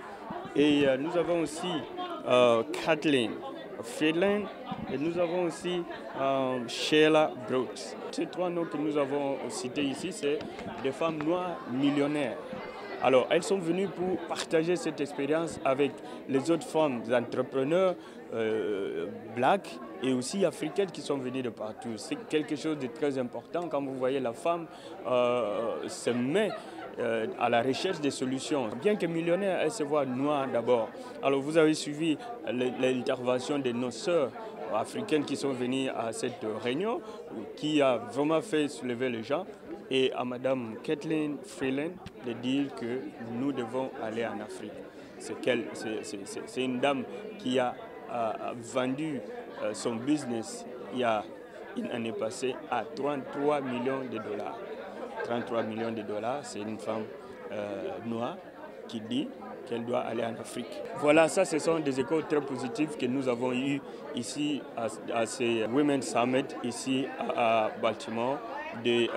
et nous avons aussi Kathleen Friedland et nous avons aussi Sheila Brooks. Ces trois noms que nous avons cités ici, c'est des femmes noires millionnaires. Alors, elles sont venues pour partager cette expérience avec les autres femmes entrepreneurs black et aussi africaines qui sont venues de partout. C'est quelque chose de très important quand vous voyez la femme se met à la recherche des solutions. Bien que millionnaire, elle se voit noire d'abord. Alors, vous avez suivi l'intervention de nos sœurs africaines qui sont venues à cette réunion, qui a vraiment fait soulever les gens. Et à Madame Kathleen Freeland de dire que nous devons aller en Afrique. C'est une dame qui a vendu son business il y a une année passée à 33 millions de dollars. 33 millions de dollars, c'est une femme noire qui dit qu'elle doit aller en Afrique. Voilà, ça ce sont des échos très positifs que nous avons eus ici à ces Women's Summit ici à Baltimore de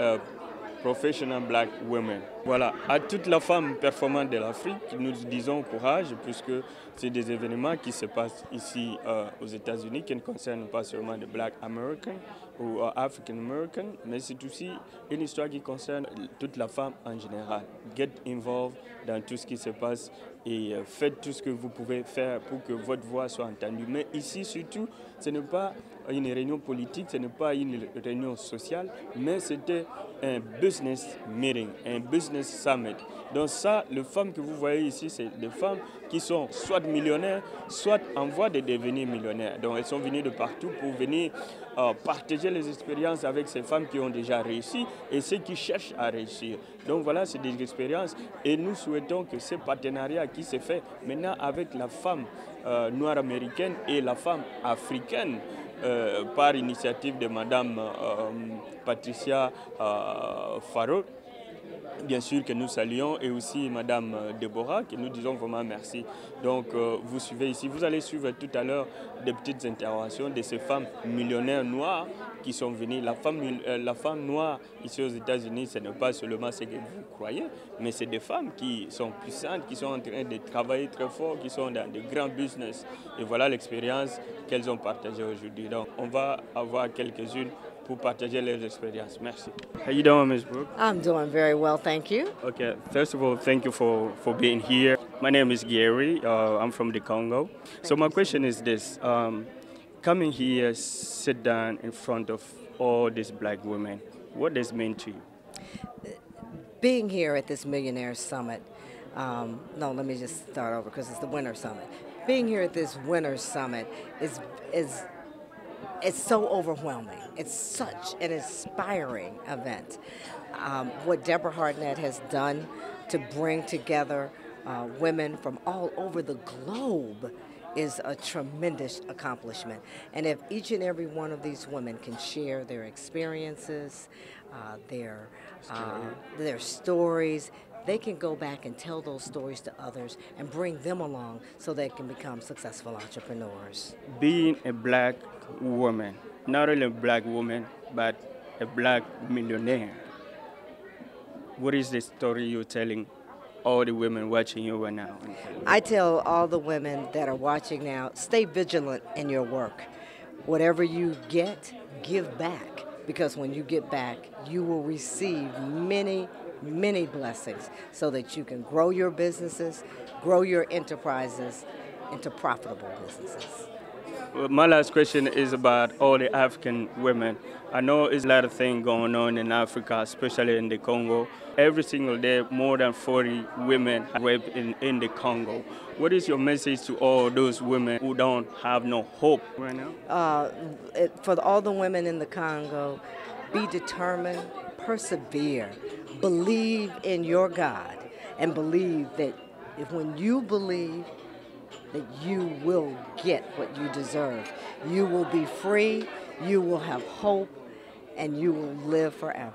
Professional Black Women. Voilà, à toute la femme performante de l'Afrique, nous disons courage puisque c'est des événements qui se passent ici aux États-Unis qui ne concernent pas seulement les Black Americans ou African Americans, mais c'est aussi une histoire qui concerne toute la femme en général. Get involved dans tout ce qui se passe et faites tout ce que vous pouvez faire pour que votre voix soit entendue. Mais ici surtout, ce n'est pas une réunion politique, ce n'est pas une réunion sociale, mais c'était un business meeting, un business summit. Donc ça, les femmes que vous voyez ici, c'est des femmes qui sont soit millionnaires, soit en voie de devenir millionnaires. Donc elles sont venues de partout pour venir partager les expériences avec ces femmes qui ont déjà réussi et ceux qui cherchent à réussir. Donc voilà, c'est des expériences et nous souhaitons que ce partenariat qui se fait maintenant avec la femme noire américaine et la femme africaine, par initiative de Madame Patricia Farot, bien sûr, que nous saluons, et aussi Madame Deborah, que nous disons vraiment merci. Donc, vous suivez ici. Vous allez suivre tout à l'heure des petites interventions de ces femmes millionnaires noires qui sont venues. La femme noire ici aux États-Unis, ce n'est pas seulement ce que vous croyez, mais c'est des femmes qui sont puissantes, qui sont en train de travailler très fort, qui sont dans de grands business. Et voilà l'expérience qu'elles ont partagée aujourd'hui. Donc, on va avoir quelques-unes pour partager leurs expériences. Merci. How you doing, Ms. Brooke? I'm doing very well, thank you. Okay, first of all, thank you for being here. My name is Garry. I'm from the Congo. So my question is this. Coming here, sit down in front of all these black women, what does it mean to you? Being here at this Millionaires Summit, no, let me just start over because it's the Winter Summit. Being here at this Winter Summit is it's so overwhelming. It's such an inspiring event. What Deborah Hartnett has done to bring together women from all over the globe is a tremendous accomplishment. And if each and every one of these women can share their experiences, their stories, they can go back and tell those stories to others and bring them along so they can become successful entrepreneurs. Being a black woman, not only a black woman, but a black millionaire, what is the story you're telling all the women watching you right now? I tell all the women that are watching now, stay vigilant in your work. Whatever you get, give back, because when you get back, you will receive many blessings so that you can grow your businesses, grow your enterprises into profitable businesses. My last question is about all the African women. I know there's a lot of things going on in Africa, especially in the Congo. Every single day, more than 40 women are raped in the Congo. What is your message to all those women who don't have no hope right now? For all the women in the Congo, be determined, persevere, believe in your God, and believe that when you believe that you will get what you deserve. You will be free, you will have hope, and you will live forever.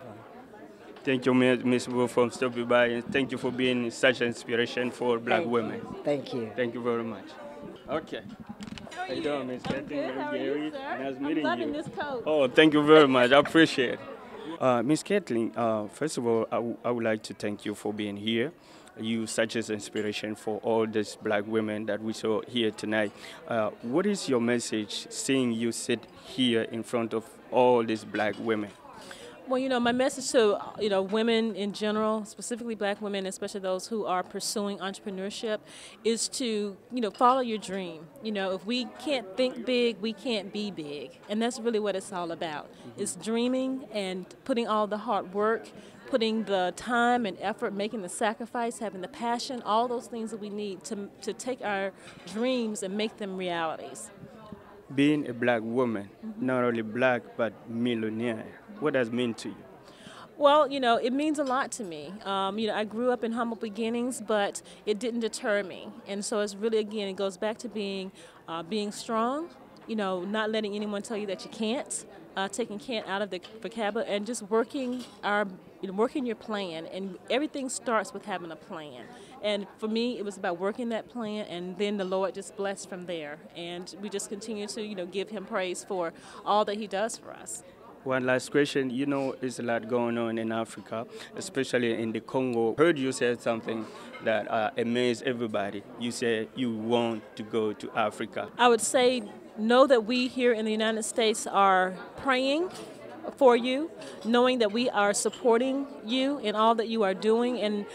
Thank you, Ms. Wu, for stopping by, and thank you for being such an inspiration for black women. Thank you. Thank you very much. Okay. How you doing, Ms. Kathleen? Garry? Nice meeting you. I'm loving this coat. Oh, thank you very much. I appreciate it. Ms. Kathleen, first of all, I would like to thank you for being here. You such as inspiration for all these black women that we saw here tonight. What is your message seeing you sit here in front of all these black women? Well, you know, my message to, women in general, specifically black women, especially those who are pursuing entrepreneurship, is to, follow your dream. If we can't think big, we can't be big. And that's really what it's all about. It's dreaming and putting all the hard work, putting the time and effort, making the sacrifice, having the passion, all those things that we need to take our dreams and make them realities. Being a black woman, not only black, but millionaire, what does it mean to you? Well, it means a lot to me. I grew up in humble beginnings, but it didn't deter me. And so it's really, again, it goes back to being strong, not letting anyone tell you that you can't, taking can't out of the vocabulary, and just working your plan. And everything starts with having a plan. And for me, it was about working that plan, and then the Lord just blessed from there. And we just continue to, give Him praise for all that He does for us. One last question. There's a lot going on in Africa, especially in the Congo. I heard you say something that amazed everybody. You said you want to go to Africa. I would say know that we here in the United States are praying for you, knowing that we are supporting you in all that you are doing, and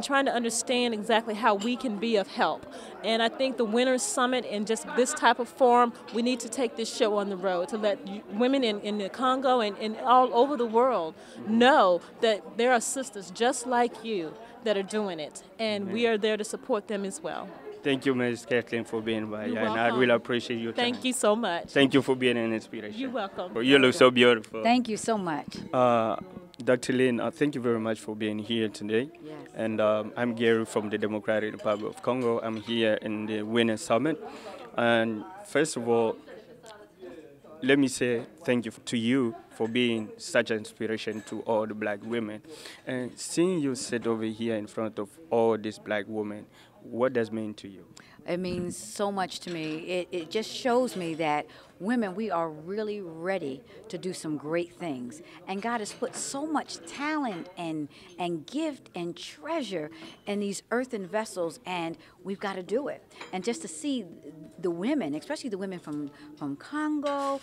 trying to understand exactly how we can be of help. And I think the Winners Summit and just this type of forum, we need to take this show on the road to let women in the Congo and all over the world know that there are sisters just like you that are doing it, and we are there to support them as well. Thank you, Ms. Kathleen, for being by, and I really appreciate your time. Thank you so much. Thank you for being an inspiration. You're welcome. You look so beautiful. Thank you so much. Dr. Lynn, thank you very much for being here today. Yes. And I'm Garry from the Democratic Republic of Congo. I'm here in the Winners Summit. And first of all, let me say thank you to you for being such an inspiration to all the black women. And seeing you sit over here in front of all these black women, what does it mean to you? It means so much to me. It just shows me that women, we are really ready to do some great things. And God has put so much talent and gift and treasure in these earthen vessels, and we've got to do it. And just to see the women, especially the women from Congo,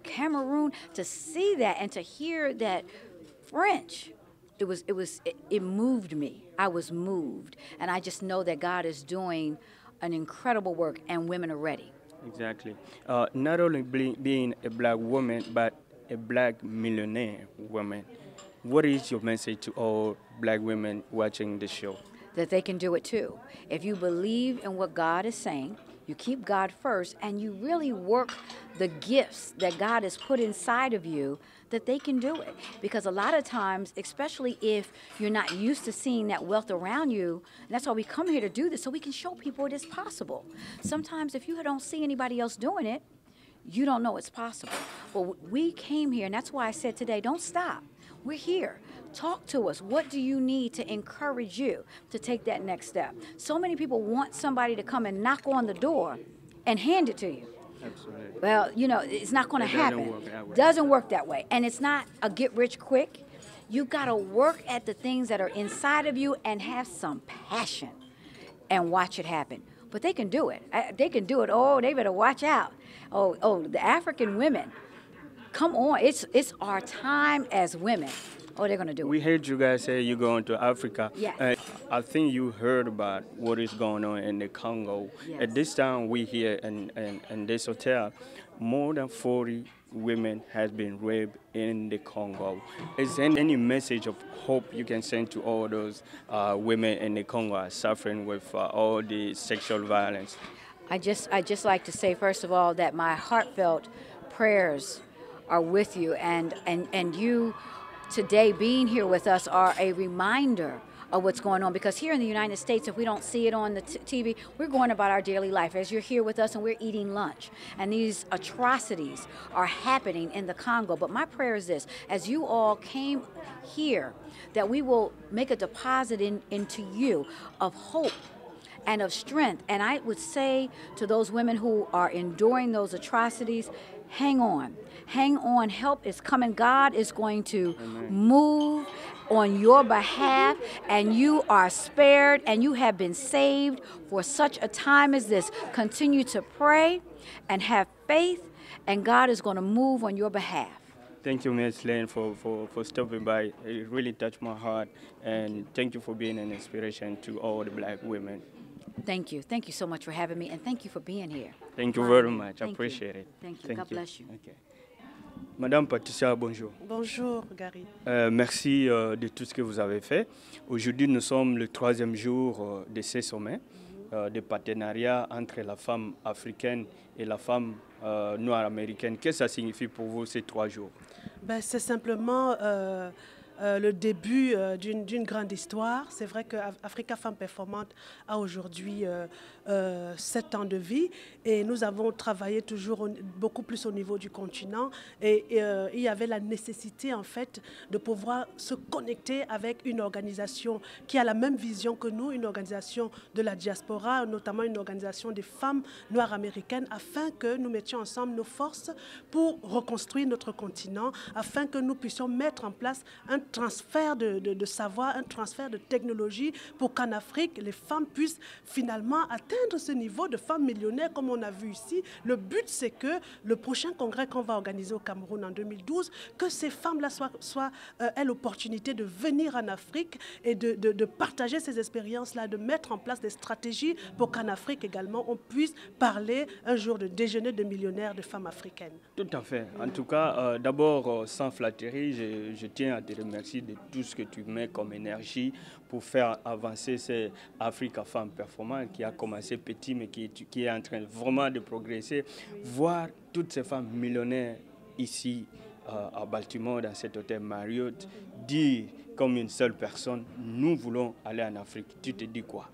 Cameroon, to see that and to hear that French, it moved me. I was moved. And I just know that God is doing an incredible work, and women are ready. Exactly. Not only being a black woman, but a black millionaire woman. What is your message to all black women watching the show? That they can do it too. If you believe in what God is saying, you keep God first, and you really work the gifts that God has put inside of you, that they can do it. Because a lot of times, especially if you're not used to seeing that wealth around you, and that's why we come here to do this, so we can show people it is possible. Sometimes if you don't see anybody else doing it, you don't know it's possible. Well, we came here, and that's why I said today, don't stop. We're here. Talk to us. What do you need to encourage you to take that next step? So many people want somebody to come and knock on the door and hand it to you. Absolutely. Well, you know, it's not going to happen. Doesn't work that way. And it's not a get rich quick. You got to work at the things that are inside of you and have some passion and watch it happen. But they can do it. They can do it. Oh, they better watch out. Oh, the African women. Come on. It's our time as women. Oh, they're going to do it. We heard you guys say you're going to Africa. Yes. I think you heard about what is going on in the Congo. Yes. At this time, we here in this hotel, more than 40 women has been raped in the Congo. Is there any message of hope you can send to all those women in the Congo are suffering with all the sexual violence? I just like to say, first of all, that my heartfelt prayers are with you, and you today being here with us are a reminder of what's going on, because here in the United States, if we don't see it on the TV, we're going about our daily life as you're here with us and we're eating lunch, and these atrocities are happening in the Congo. But my prayer is this: as you all came here, that we will make a deposit into you of hope and of strength. And I would say to those women who are enduring those atrocities, hang on. Hang on. Help is coming. God is going to move on your behalf, and you are spared, and you have been saved for such a time as this. Continue to pray and have faith, and God is going to move on your behalf. Thank you, Ms. Lane, for stopping by. It really touched my heart, and thank you for being an inspiration to all the black women. Thank you. Thank you so much for having me, and thank you for being here. Thank you very much. I appreciate it. Thank you. God bless you. Okay. Madame Patricia, bonjour. Bonjour, Garry. Merci de tout ce que vous avez fait. Aujourd'hui, nous sommes le 3e jour de ce sommet de partenariat entre la femme africaine et la femme noire américaine. Qu'est-ce que ça signifie pour vous ces 3 jours? Ben, c'est simplement le début d'une grande histoire. C'est vrai que Africa Femmes Performantes a aujourd'hui 7 ans de vie, et nous avons travaillé toujours beaucoup plus au niveau du continent, et il y avait la nécessité en fait de pouvoir se connecter avec une organisation qui a la même vision que nous, une organisation de la diaspora, notamment une organisation des femmes noires américaines, afin que nous mettions ensemble nos forces pour reconstruire notre continent, afin que nous puissions mettre en place un transfert de savoir, un transfert de technologie, pour qu'en Afrique, les femmes puissent finalement atteindre ce niveau de femmes millionnaires comme on a vu ici. Le but, c'est que le prochain congrès qu'on va organiser au Cameroun en 2012, que ces femmes-là aient l'opportunité de venir en Afrique et de partager ces expériences-là, de mettre en place des stratégies pour qu'en Afrique également, on puisse parler un jour de déjeuner de millionnaires de femmes africaines. Tout à fait. En tout cas, d'abord, sans flatterie, je tiens à te remercier de tout ce que tu mets comme énergie pour faire avancer ces Africa Femmes Performantes qui a commencé petit mais qui est en train vraiment de progresser. Voir toutes ces femmes millionnaires ici à Baltimore, dans cet hôtel Marriott, dire comme une seule personne, nous voulons aller en Afrique. Tu te dis quoi?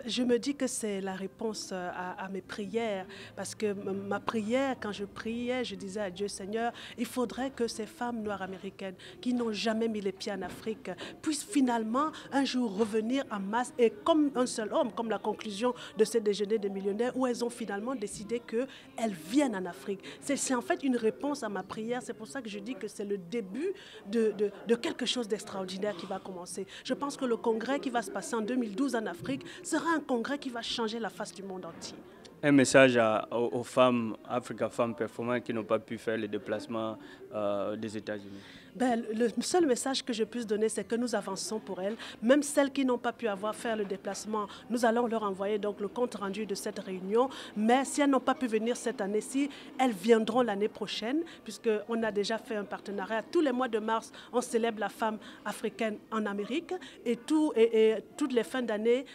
Je me dis que c'est la réponse à mes prières, parce que ma prière, quand je priais, je disais à Dieu, Seigneur, il faudrait que ces femmes noires américaines qui n'ont jamais mis les pieds en Afrique puissent finalement un jour revenir en masse et comme un seul homme, comme la conclusion de ce déjeuner des millionnaires où elles ont finalement décidé qu'elles viennent en Afrique. C'est en fait une réponse à ma prière, c'est pour ça que je dis que c'est le début de quelque chose d'extraordinaire qui va commencer. Je pense que le congrès qui va se passer en 2012 en Afrique sera un congrès qui va changer la face du monde entier. Un message aux femmes, Africa Femmes Performantes qui n'ont pas pu faire le déplacement des États-Unis. Le seul message que je puisse donner, c'est que nous avançons pour elles. Même celles qui n'ont pas pu faire le déplacement, nous allons leur envoyer donc le compte rendu de cette réunion. Mais si elles n'ont pas pu venir cette année-ci, elles viendront l'année prochaine, puisqu'on a déjà fait un partenariat. Tous les mois de mars, on célèbre la femme africaine en Amérique et toutes les fins d'année,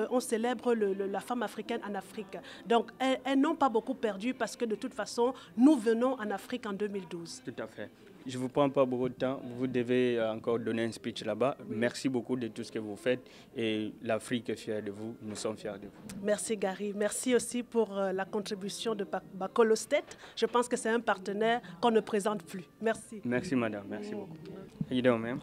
on célèbre la femme africaine en Afrique. Donc, elles n'ont pas beaucoup perdu parce que de toute façon, nous venons en Afrique en 2012. Tout à fait. Je ne vous prends pas beaucoup de temps. Vous devez encore donner un speech là-bas. Merci beaucoup de tout ce que vous faites et l'Afrique est fière de vous. Nous sommes fiers de vous. Merci Garry. Merci aussi pour la contribution de Bacolo State. Je pense que c'est un partenaire qu'on ne présente plus. Merci. Merci madame. Merci beaucoup. How you doing, ma'am?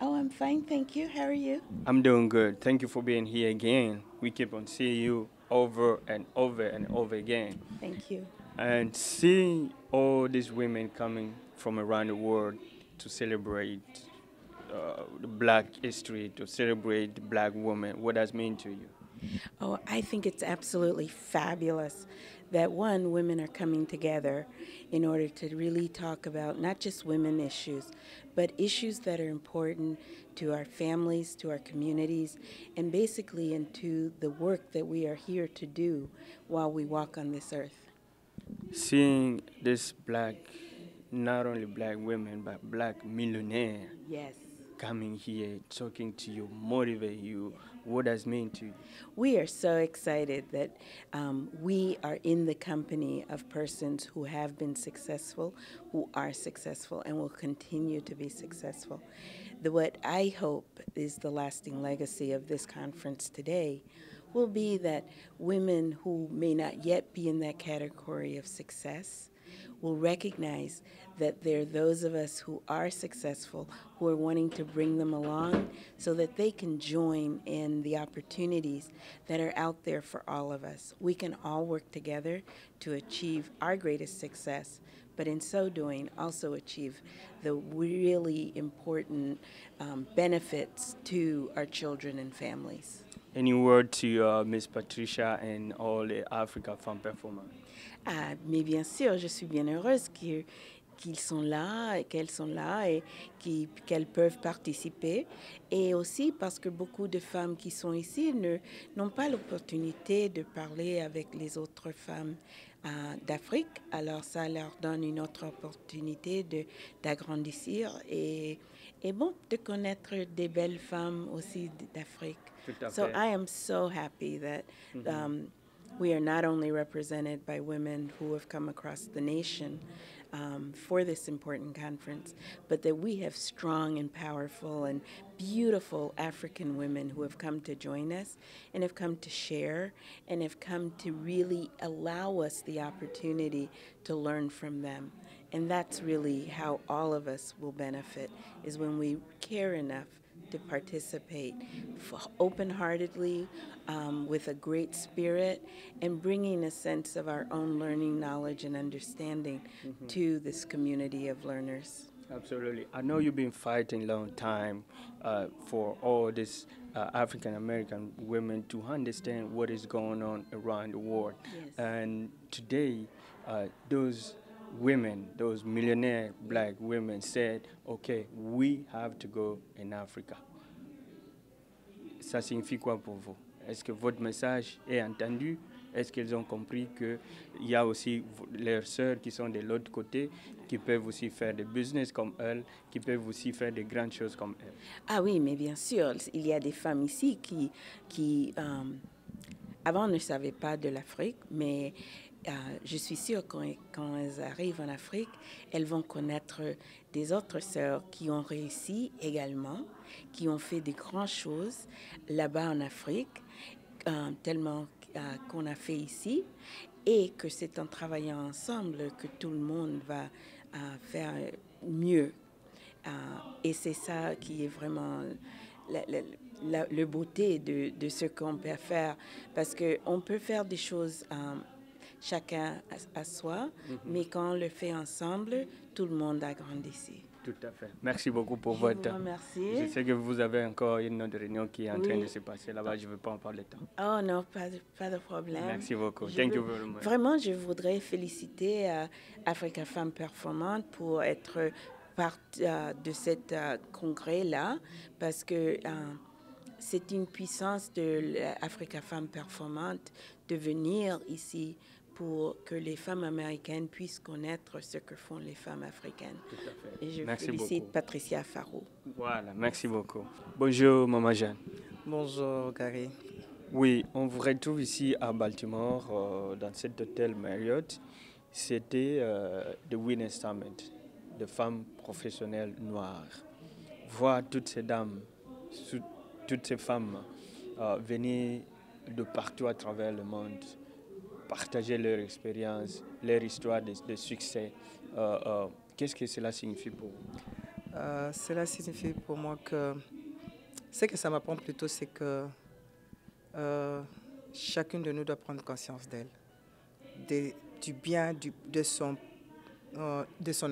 Oh, I'm fine, thank you. How are you? I'm doing good. Thank you for being here again. We keep on seeing you over and over and over again. Thank you. And seeing all these women coming from around the world to celebrate the Black history, to celebrate the Black woman, what does it mean to you? Oh, I think it's absolutely fabulous that, one, women are coming together in order to really talk about not just women issues, but issues that are important to our families, to our communities, and basically into the work that we are here to do while we walk on this earth. Seeing this not only Black women, but Black millionaires coming here, talking to you, motivate you, what does it mean to you? We are so excited that we are in the company of persons who have been successful, who are successful, and will continue to be successful. What I hope is the lasting legacy of this conference today will be that women who may not yet be in that category of success will recognize that there are those of us who are successful who are wanting to bring them along so that they can join in the opportunities that are out there for all of us. We can all work together to achieve our greatest success, but in so doing also achieve the really important benefits to our children and families. Any word to Miss Patricia and all the Africa Femmes Performantes? Ah, mais bien sûr, je suis bien heureuse qu'ils sont là, qu'elles sont là et qu'elles peuvent participer. Et aussi parce que beaucoup de femmes qui sont ici n'ont pas l'opportunité de parler avec les autres femmes d'Afrique. Alors ça leur donne une autre opportunité d'agrandir et bon, de connaître des belles femmes aussi d'Afrique. So I am so happy that we are not only represented by women who have come across the nation for this important conference, but that we have strong and powerful and beautiful African women who have come to join us and have come to share and have come to really allow us the opportunity to learn from them. And that's really how all of us will benefit, is when we care enough to participate open-heartedly, with a great spirit, and bringing a sense of our own learning, knowledge, and understanding to this community of learners. Absolutely. I know you've been fighting a long time for all these African-American women to understand what is going on around the world. Yes. And today, those women, those millionaire Black women said, okay, we have to go in Africa. Ça signifie quoi pour vous? Est-ce que votre message est entendu? Est-ce qu'elles ont compris qu'il y a aussi leurs sœurs qui sont de l'autre côté, qui peuvent aussi faire des business comme elles, qui peuvent aussi faire de grandes choses comme elles? Ah oui, mais bien sûr, il y a des femmes ici qui avant ne savaient pas de l'Afrique, mais je suis sûre que quand elles arrivent en Afrique, elles vont connaître des autres sœurs qui ont réussi également, qui ont fait de grandes choses là-bas en Afrique, tellement qu'on a fait ici, et que c'est en travaillant ensemble que tout le monde va faire mieux. Et c'est ça qui est vraiment la beauté de ce qu'on peut faire, parce qu'on peut faire des choses chacun à soi, mais quand on le fait ensemble, tout le monde agrandit. Tout à fait. Merci beaucoup pour votre temps. Je sais que vous avez encore une autre réunion qui est en train de se passer là-bas. Je ne veux pas en parler tant. Oh non, pas de problème. Merci beaucoup. Thank you very much. Vraiment, je voudrais féliciter Africa Femmes Performantes pour être part de cet congrès-là, parce que c'est une puissance de l'Africa Femmes Performantes de venir ici pour que les femmes américaines puissent connaître ce que font les femmes africaines. Tout à fait. Et je merci félicite beaucoup. Patricia Faro. Voilà, merci beaucoup. Bonjour, Maman Jeanne. Bonjour, Garry. Oui, on vous retrouve ici à Baltimore, dans cet hôtel Marriott. C'était The Women's Summit, de femmes professionnelles noires. Voir toutes ces dames, toutes ces femmes venir de partout à travers le monde, partager leur expérience, leur histoire de succès. Qu'est-ce que cela signifie pour vous? Cela signifie pour moi que ce que ça m'apprend plutôt, c'est que chacune de nous doit prendre conscience d'elle, du bien de son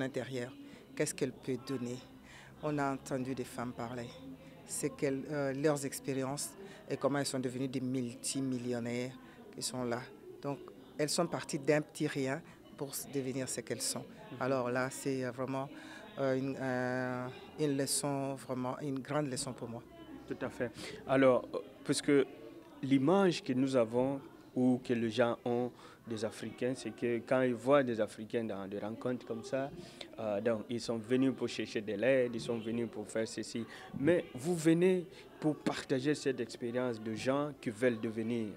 intérieur. Qu'est-ce qu'elle peut donner? On a entendu des femmes parler. C'est leurs expériences et comment elles sont devenues des multimillionnaires qui sont là. Donc, elles sont parties d'un petit rien pour devenir ce qu'elles sont. Alors là, c'est vraiment une leçon, vraiment une grande leçon pour moi. Tout à fait. Alors, parce que l'image que nous avons ou que les gens ont des Africains, c'est que quand ils voient des Africains dans des rencontres comme ça, donc ils sont venus pour chercher de l'aide, ils sont venus pour faire ceci. Mais vous venez pour partager cette expérience de gens qui veulent devenir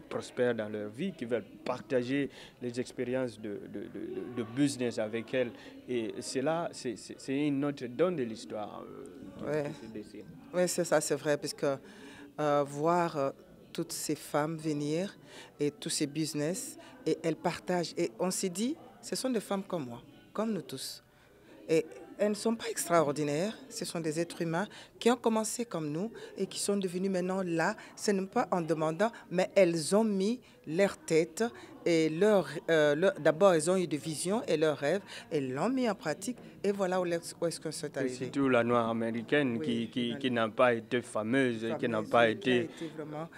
prospères dans leur vie, qui veulent partager les expériences de business avec elles. Et c'est une autre donne de l'histoire. Oui, c'est ça, c'est vrai, parce que voir toutes ces femmes venir et tous ces business, et elles partagent. Et on s'est dit, ce sont des femmes comme moi, comme nous tous. Et elles ne sont pas extraordinaires, ce sont des êtres humains qui ont commencé comme nous et qui sont devenus maintenant là, ce n'est pas en demandant, mais elles ont mis leur tête et d'abord elles ont eu des visions et leurs rêves, elles l'ont mis en pratique et voilà où est-ce qu'on s'est arrivé. C'est surtout la noire américaine qui n'a pas été fameuse, qui n'a pas été vraiment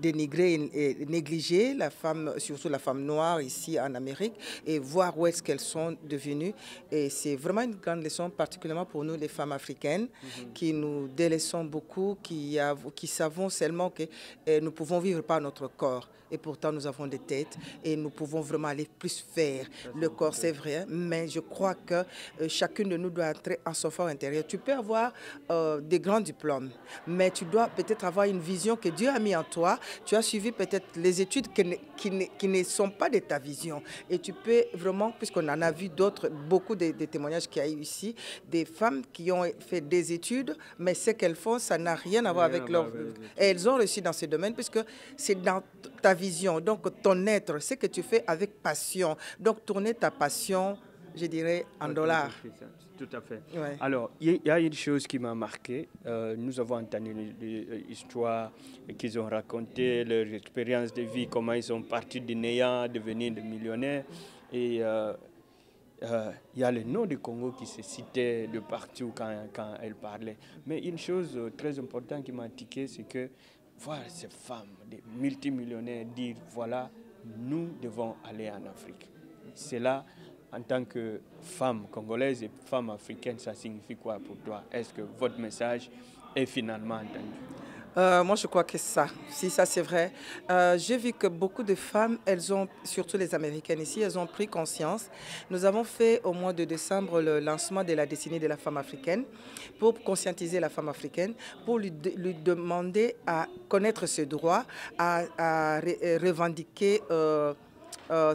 dénigrée et négligée, la femme, surtout la femme noire ici en Amérique, et voir où est-ce qu'elles sont devenues. Et c'est vraiment une grande leçon, particulièrement pour nous les femmes africaines, qui nous délaissons beaucoup, qui savons seulement que nous pouvons vivre par notre corps. Et pourtant, nous avons des têtes et nous pouvons vraiment aller plus faire. Le corps, c'est vrai, mais je crois que chacune de nous doit entrer en son fort intérieur. Tu peux avoir des grands diplômes, mais tu dois peut-être avoir une vision que Dieu a mis en toi. Tu as suivi peut-être les études qui ne sont pas de ta vision. Et tu peux vraiment, puisqu'on en a vu d'autres, beaucoup de témoignages qu'il y a eu ici, des femmes qui ont fait des études, mais ce qu'elles font, ça n'a rien à voir avec leur... Et elles ont réussi dans ce domaine, puisque c'est dans ta vision, donc ton être, ce que tu fais avec passion. Donc tourner ta passion, je dirais, en dollars. Tout à fait. Ouais. Alors, il y a une chose qui m'a marqué. Nous avons entendu des histoires qu'ils ont racontées, leur expérience de vie, comment ils sont partis du néant, devenir des millionnaires. Et il y a le nom du Congo qui se citait de partout quand elle parlait. Mais une chose très importante qui m'a tiqué, c'est que voir ces femmes, des multimillionnaires, dire voilà, nous devons aller en Afrique. C'est là, en tant que femme congolaise et femme africaine, ça signifie quoi pour toi? Est-ce que votre message est finalement entendu? Moi, je crois que ça, si ça c'est vrai. J'ai vu que beaucoup de femmes, elles ont, surtout les Américaines ici, elles ont pris conscience. Nous avons fait au mois de décembre le lancement de la décennie de la femme africaine pour conscientiser la femme africaine, pour lui demander à connaître ses droits, à revendiquer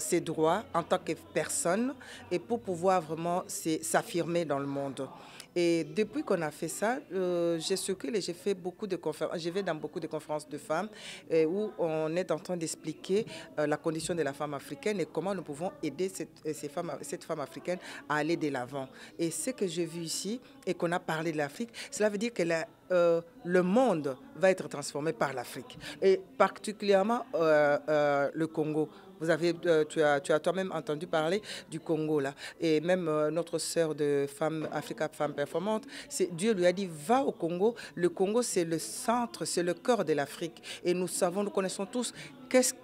ses droits en tant que personne et pour pouvoir vraiment s'affirmer dans le monde. Et depuis qu'on a fait ça, j'ai circulé, j'ai fait beaucoup de conférences, je vais dans beaucoup de conférences de femmes où on est en train d'expliquer la condition de la femme africaine et comment nous pouvons aider cette femme africaine à aller de l'avant. Et ce que j'ai vu ici et qu'on a parlé de l'Afrique, cela veut dire que le monde va être transformé par l'Afrique et particulièrement le Congo. Tu as toi-même entendu parler du Congo là, et même notre sœur de femme Africa Femme Performante, Dieu lui a dit va au Congo. Le Congo c'est le centre, c'est le cœur de l'Afrique et nous connaissons tous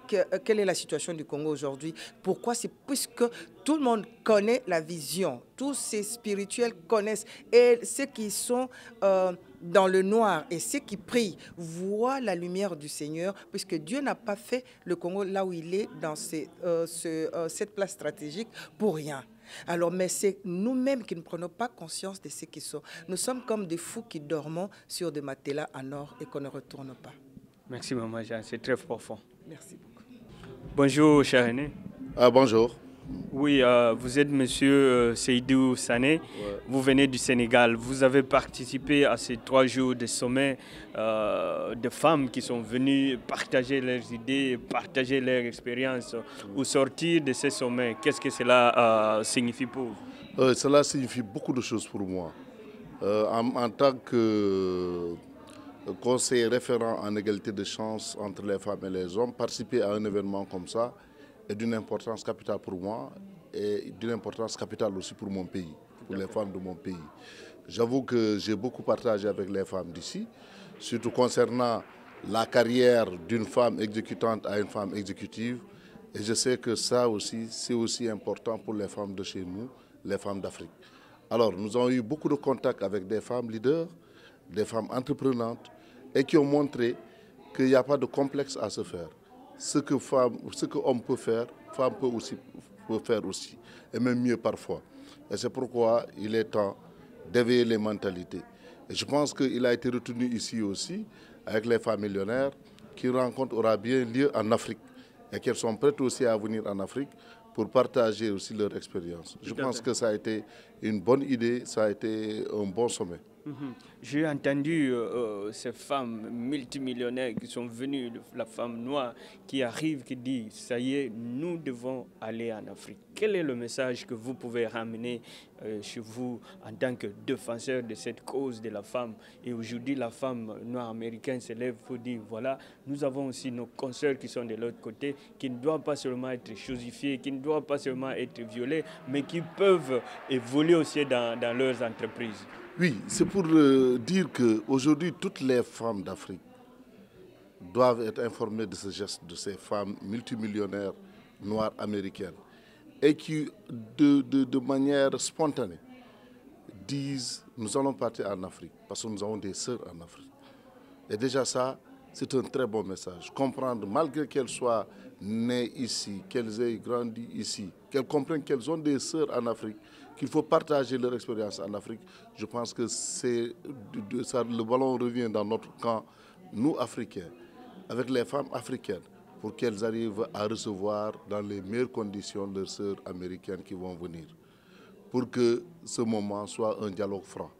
quelle est la situation du Congo aujourd'hui. Pourquoi? C'est puisque tout le monde connaît la vision, tous ces spirituels connaissent et ceux qui sont dans le noir et ceux qui prient voient la lumière du Seigneur, puisque Dieu n'a pas fait le Congo là où il est dans cette place stratégique pour rien. Alors, mais c'est nous-mêmes qui ne prenons pas conscience de ce qui sont. Nous sommes comme des fous qui dormons sur des matelas en or et qu'on ne retourne pas. Merci Maman Jeanne, c'est très profond. Merci beaucoup. Bonjour cher aîné. Bonjour. Oui, vous êtes monsieur Seydou Sané, vous venez du Sénégal. Vous avez participé à ces 3 jours de sommet de femmes qui sont venues partager leurs idées, partager leurs expériences. Au sortir de ces sommets, qu'est-ce que cela signifie pour vous? Cela signifie beaucoup de choses pour moi. En tant que conseiller référent en égalité de chance entre les femmes et les hommes, participer à un événement comme ça est d'une importance capitale pour moi et d'une importance capitale aussi pour mon pays, pour les femmes de mon pays. J'avoue que j'ai beaucoup partagé avec les femmes d'ici, surtout concernant la carrière d'une femme exécutante à une femme exécutive. Et je sais que ça aussi, c'est aussi important pour les femmes de chez nous, les femmes d'Afrique. Alors, nous avons eu beaucoup de contacts avec des femmes leaders, des femmes entreprenantes, et qui ont montré qu'il n'y a pas de complexe à se faire. Ce que homme peut faire, femme peut faire aussi, et même mieux parfois. Et c'est pourquoi il est temps d'éveiller les mentalités. Et je pense qu'il a été retenu ici aussi, avec les femmes millionnaires, qu'une rencontre aura bien lieu en Afrique, et qu'elles sont prêtes aussi à venir en Afrique pour partager aussi leur expérience. Je pense que ça a été une bonne idée, ça a été un bon sommet. J'ai entendu ces femmes multimillionnaires qui sont venues, la femme noire qui arrive, qui dit « ça y est, nous devons aller en Afrique ». Quel est le message que vous pouvez ramener chez vous en tant que défenseur de cette cause de la femme? Et aujourd'hui, la femme noire américaine se lève pour dire « voilà, nous avons aussi nos consoeurs qui sont de l'autre côté, qui ne doivent pas seulement être chosifiées, qui ne doivent pas seulement être violées, mais qui peuvent évoluer aussi dans leurs entreprises ». Oui, c'est pour dire qu'aujourd'hui, toutes les femmes d'Afrique doivent être informées de ce geste de ces femmes multimillionnaires noires américaines et qui, de manière spontanée, disent « nous allons partir en Afrique parce que nous avons des sœurs en Afrique ». Et déjà ça, c'est un très bon message. Comprendre, malgré qu'elles soient nées ici, qu'elles aient grandi ici, qu'elles comprennent qu'elles ont des sœurs en Afrique, qu'il faut partager leur expérience en Afrique. Je pense que le ballon revient dans notre camp, nous Africains, avec les femmes africaines, pour qu'elles arrivent à recevoir dans les meilleures conditions leurs sœurs américaines qui vont venir. Pour que ce moment soit un dialogue franc,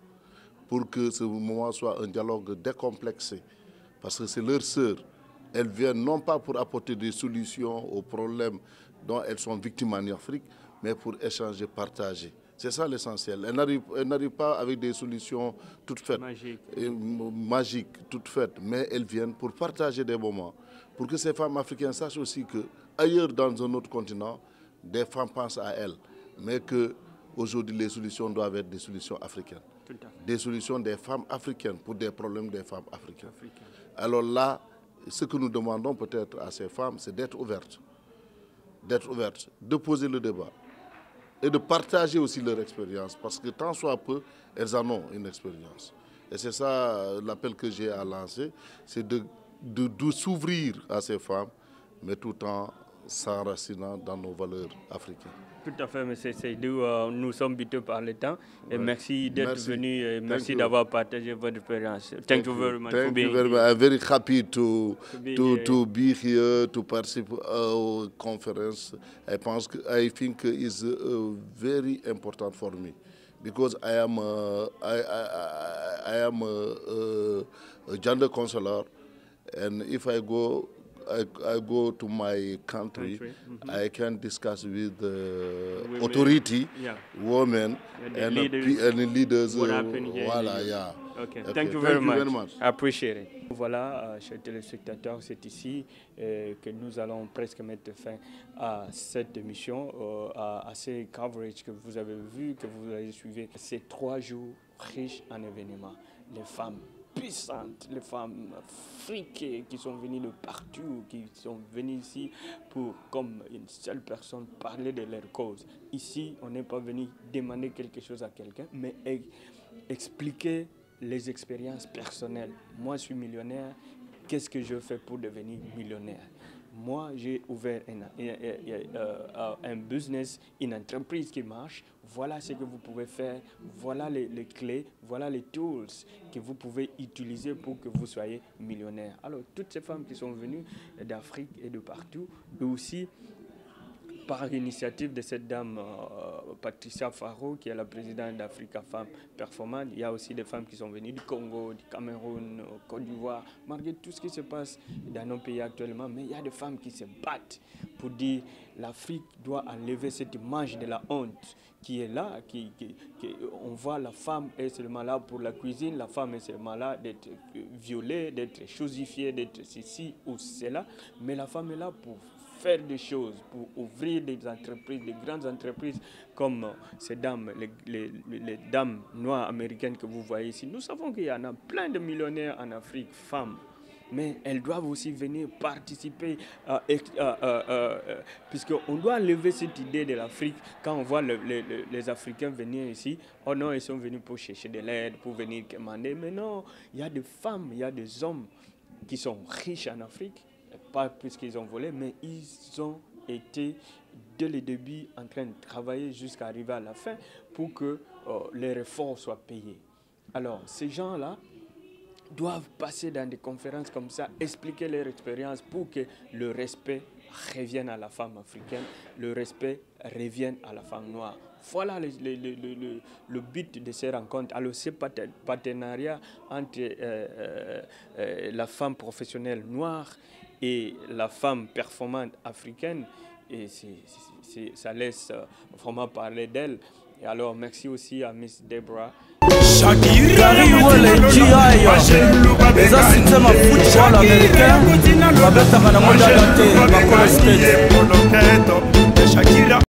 pour que ce moment soit un dialogue décomplexé, parce que c'est leurs sœurs. Elles viennent non pas pour apporter des solutions aux problèmes dont elles sont victimes en Afrique, mais pour échanger, partager. C'est ça l'essentiel. Elles n'arrivent pas avec des solutions toutes faites, magiques, toutes faites, mais elles viennent pour partager des moments, pour que ces femmes africaines sachent aussi qu'ailleurs dans un autre continent, des femmes pensent à elles, mais qu'aujourd'hui les solutions doivent être des solutions africaines. Des solutions des femmes africaines pour des problèmes des femmes africaines. Alors là, ce que nous demandons peut-être à ces femmes, c'est d'être ouvertes, de poser le débat et de partager aussi leur expérience, parce que tant soit peu, elles en ont une expérience. Et c'est ça l'appel que j'ai à lancer, c'est de s'ouvrir à ces femmes, mais tout en s'enracinant dans nos valeurs africaines. Tout à fait, M. Seydou, nous sommes butés par le temps et merci d'être venu et merci d'avoir partagé votre expérience. Thank you very much for being here. I'm very happy to be here, to participate our conference. I think it's very important for me because I am a gender counselor, and if I go to my country, I can discuss with the authority, women, and leaders. What happened here? Voilà, yeah. Okay. Thank you very much. I appreciate it. Voilà, chers téléspectateurs, c'est ici que nous allons presque mettre fin à cette émission, à ces coverage que vous avez vu, que vous avez suivi. Ces 3 jours riches en événements. Les femmes puissantes, les femmes friquées qui sont venues de partout, qui sont venues ici pour, comme une seule personne, parler de leur cause. Ici, on n'est pas venu demander quelque chose à quelqu'un, mais expliquer les expériences personnelles. Moi, je suis millionnaire. Qu'est-ce que je fais pour devenir millionnaire? Moi, j'ai ouvert un business, une entreprise qui marche. Voilà ce que vous pouvez faire. Voilà les clés, voilà les tools que vous pouvez utiliser pour que vous soyez millionnaire. Alors, toutes ces femmes qui sont venues d'Afrique et de partout, et aussi par l'initiative de cette dame Patricia Faro, qui est la présidente d'Africa Femmes Performantes. Il y a aussi des femmes qui sont venues du Congo, du Cameroun, Côte d'Ivoire, malgré tout ce qui se passe dans nos pays actuellement. Mais il y a des femmes qui se battent pour dire l'Afrique doit enlever cette image de la honte qui est là, on voit la femme est seulement là pour la cuisine, la femme est seulement là d'être violée, d'être chosifiée, d'être ceci ou cela, mais la femme est là pour faire des choses, pour ouvrir des entreprises, des grandes entreprises comme ces dames, les dames noires américaines que vous voyez ici. Nous savons qu'il y en a plein de millionnaires en Afrique, femmes, mais elles doivent aussi venir participer, puisqu'on doit lever cette idée de l'Afrique. Quand on voit les Africains venir ici, oh non, ils sont venus pour chercher de l'aide, pour venir commander, mais non, il y a des femmes, il y a des hommes qui sont riches en Afrique, pas puisqu'ils ont volé, mais ils ont été dès le début en train de travailler jusqu'à arriver à la fin pour que les efforts soient payés. Alors, ces gens-là doivent passer dans des conférences comme ça, expliquer leur expérience pour que le respect revienne à la femme africaine, le respect revienne à la femme noire. Voilà le but de ces rencontres. Alors, ce partenariat entre la femme professionnelle noire et la femme performante africaine, et ça laisse vraiment parler d'elle. Et alors, merci aussi à Miss Deborah. Garry, Iwele, GI, les assistants à football américain, Roberta Manamona Dante, Congo State.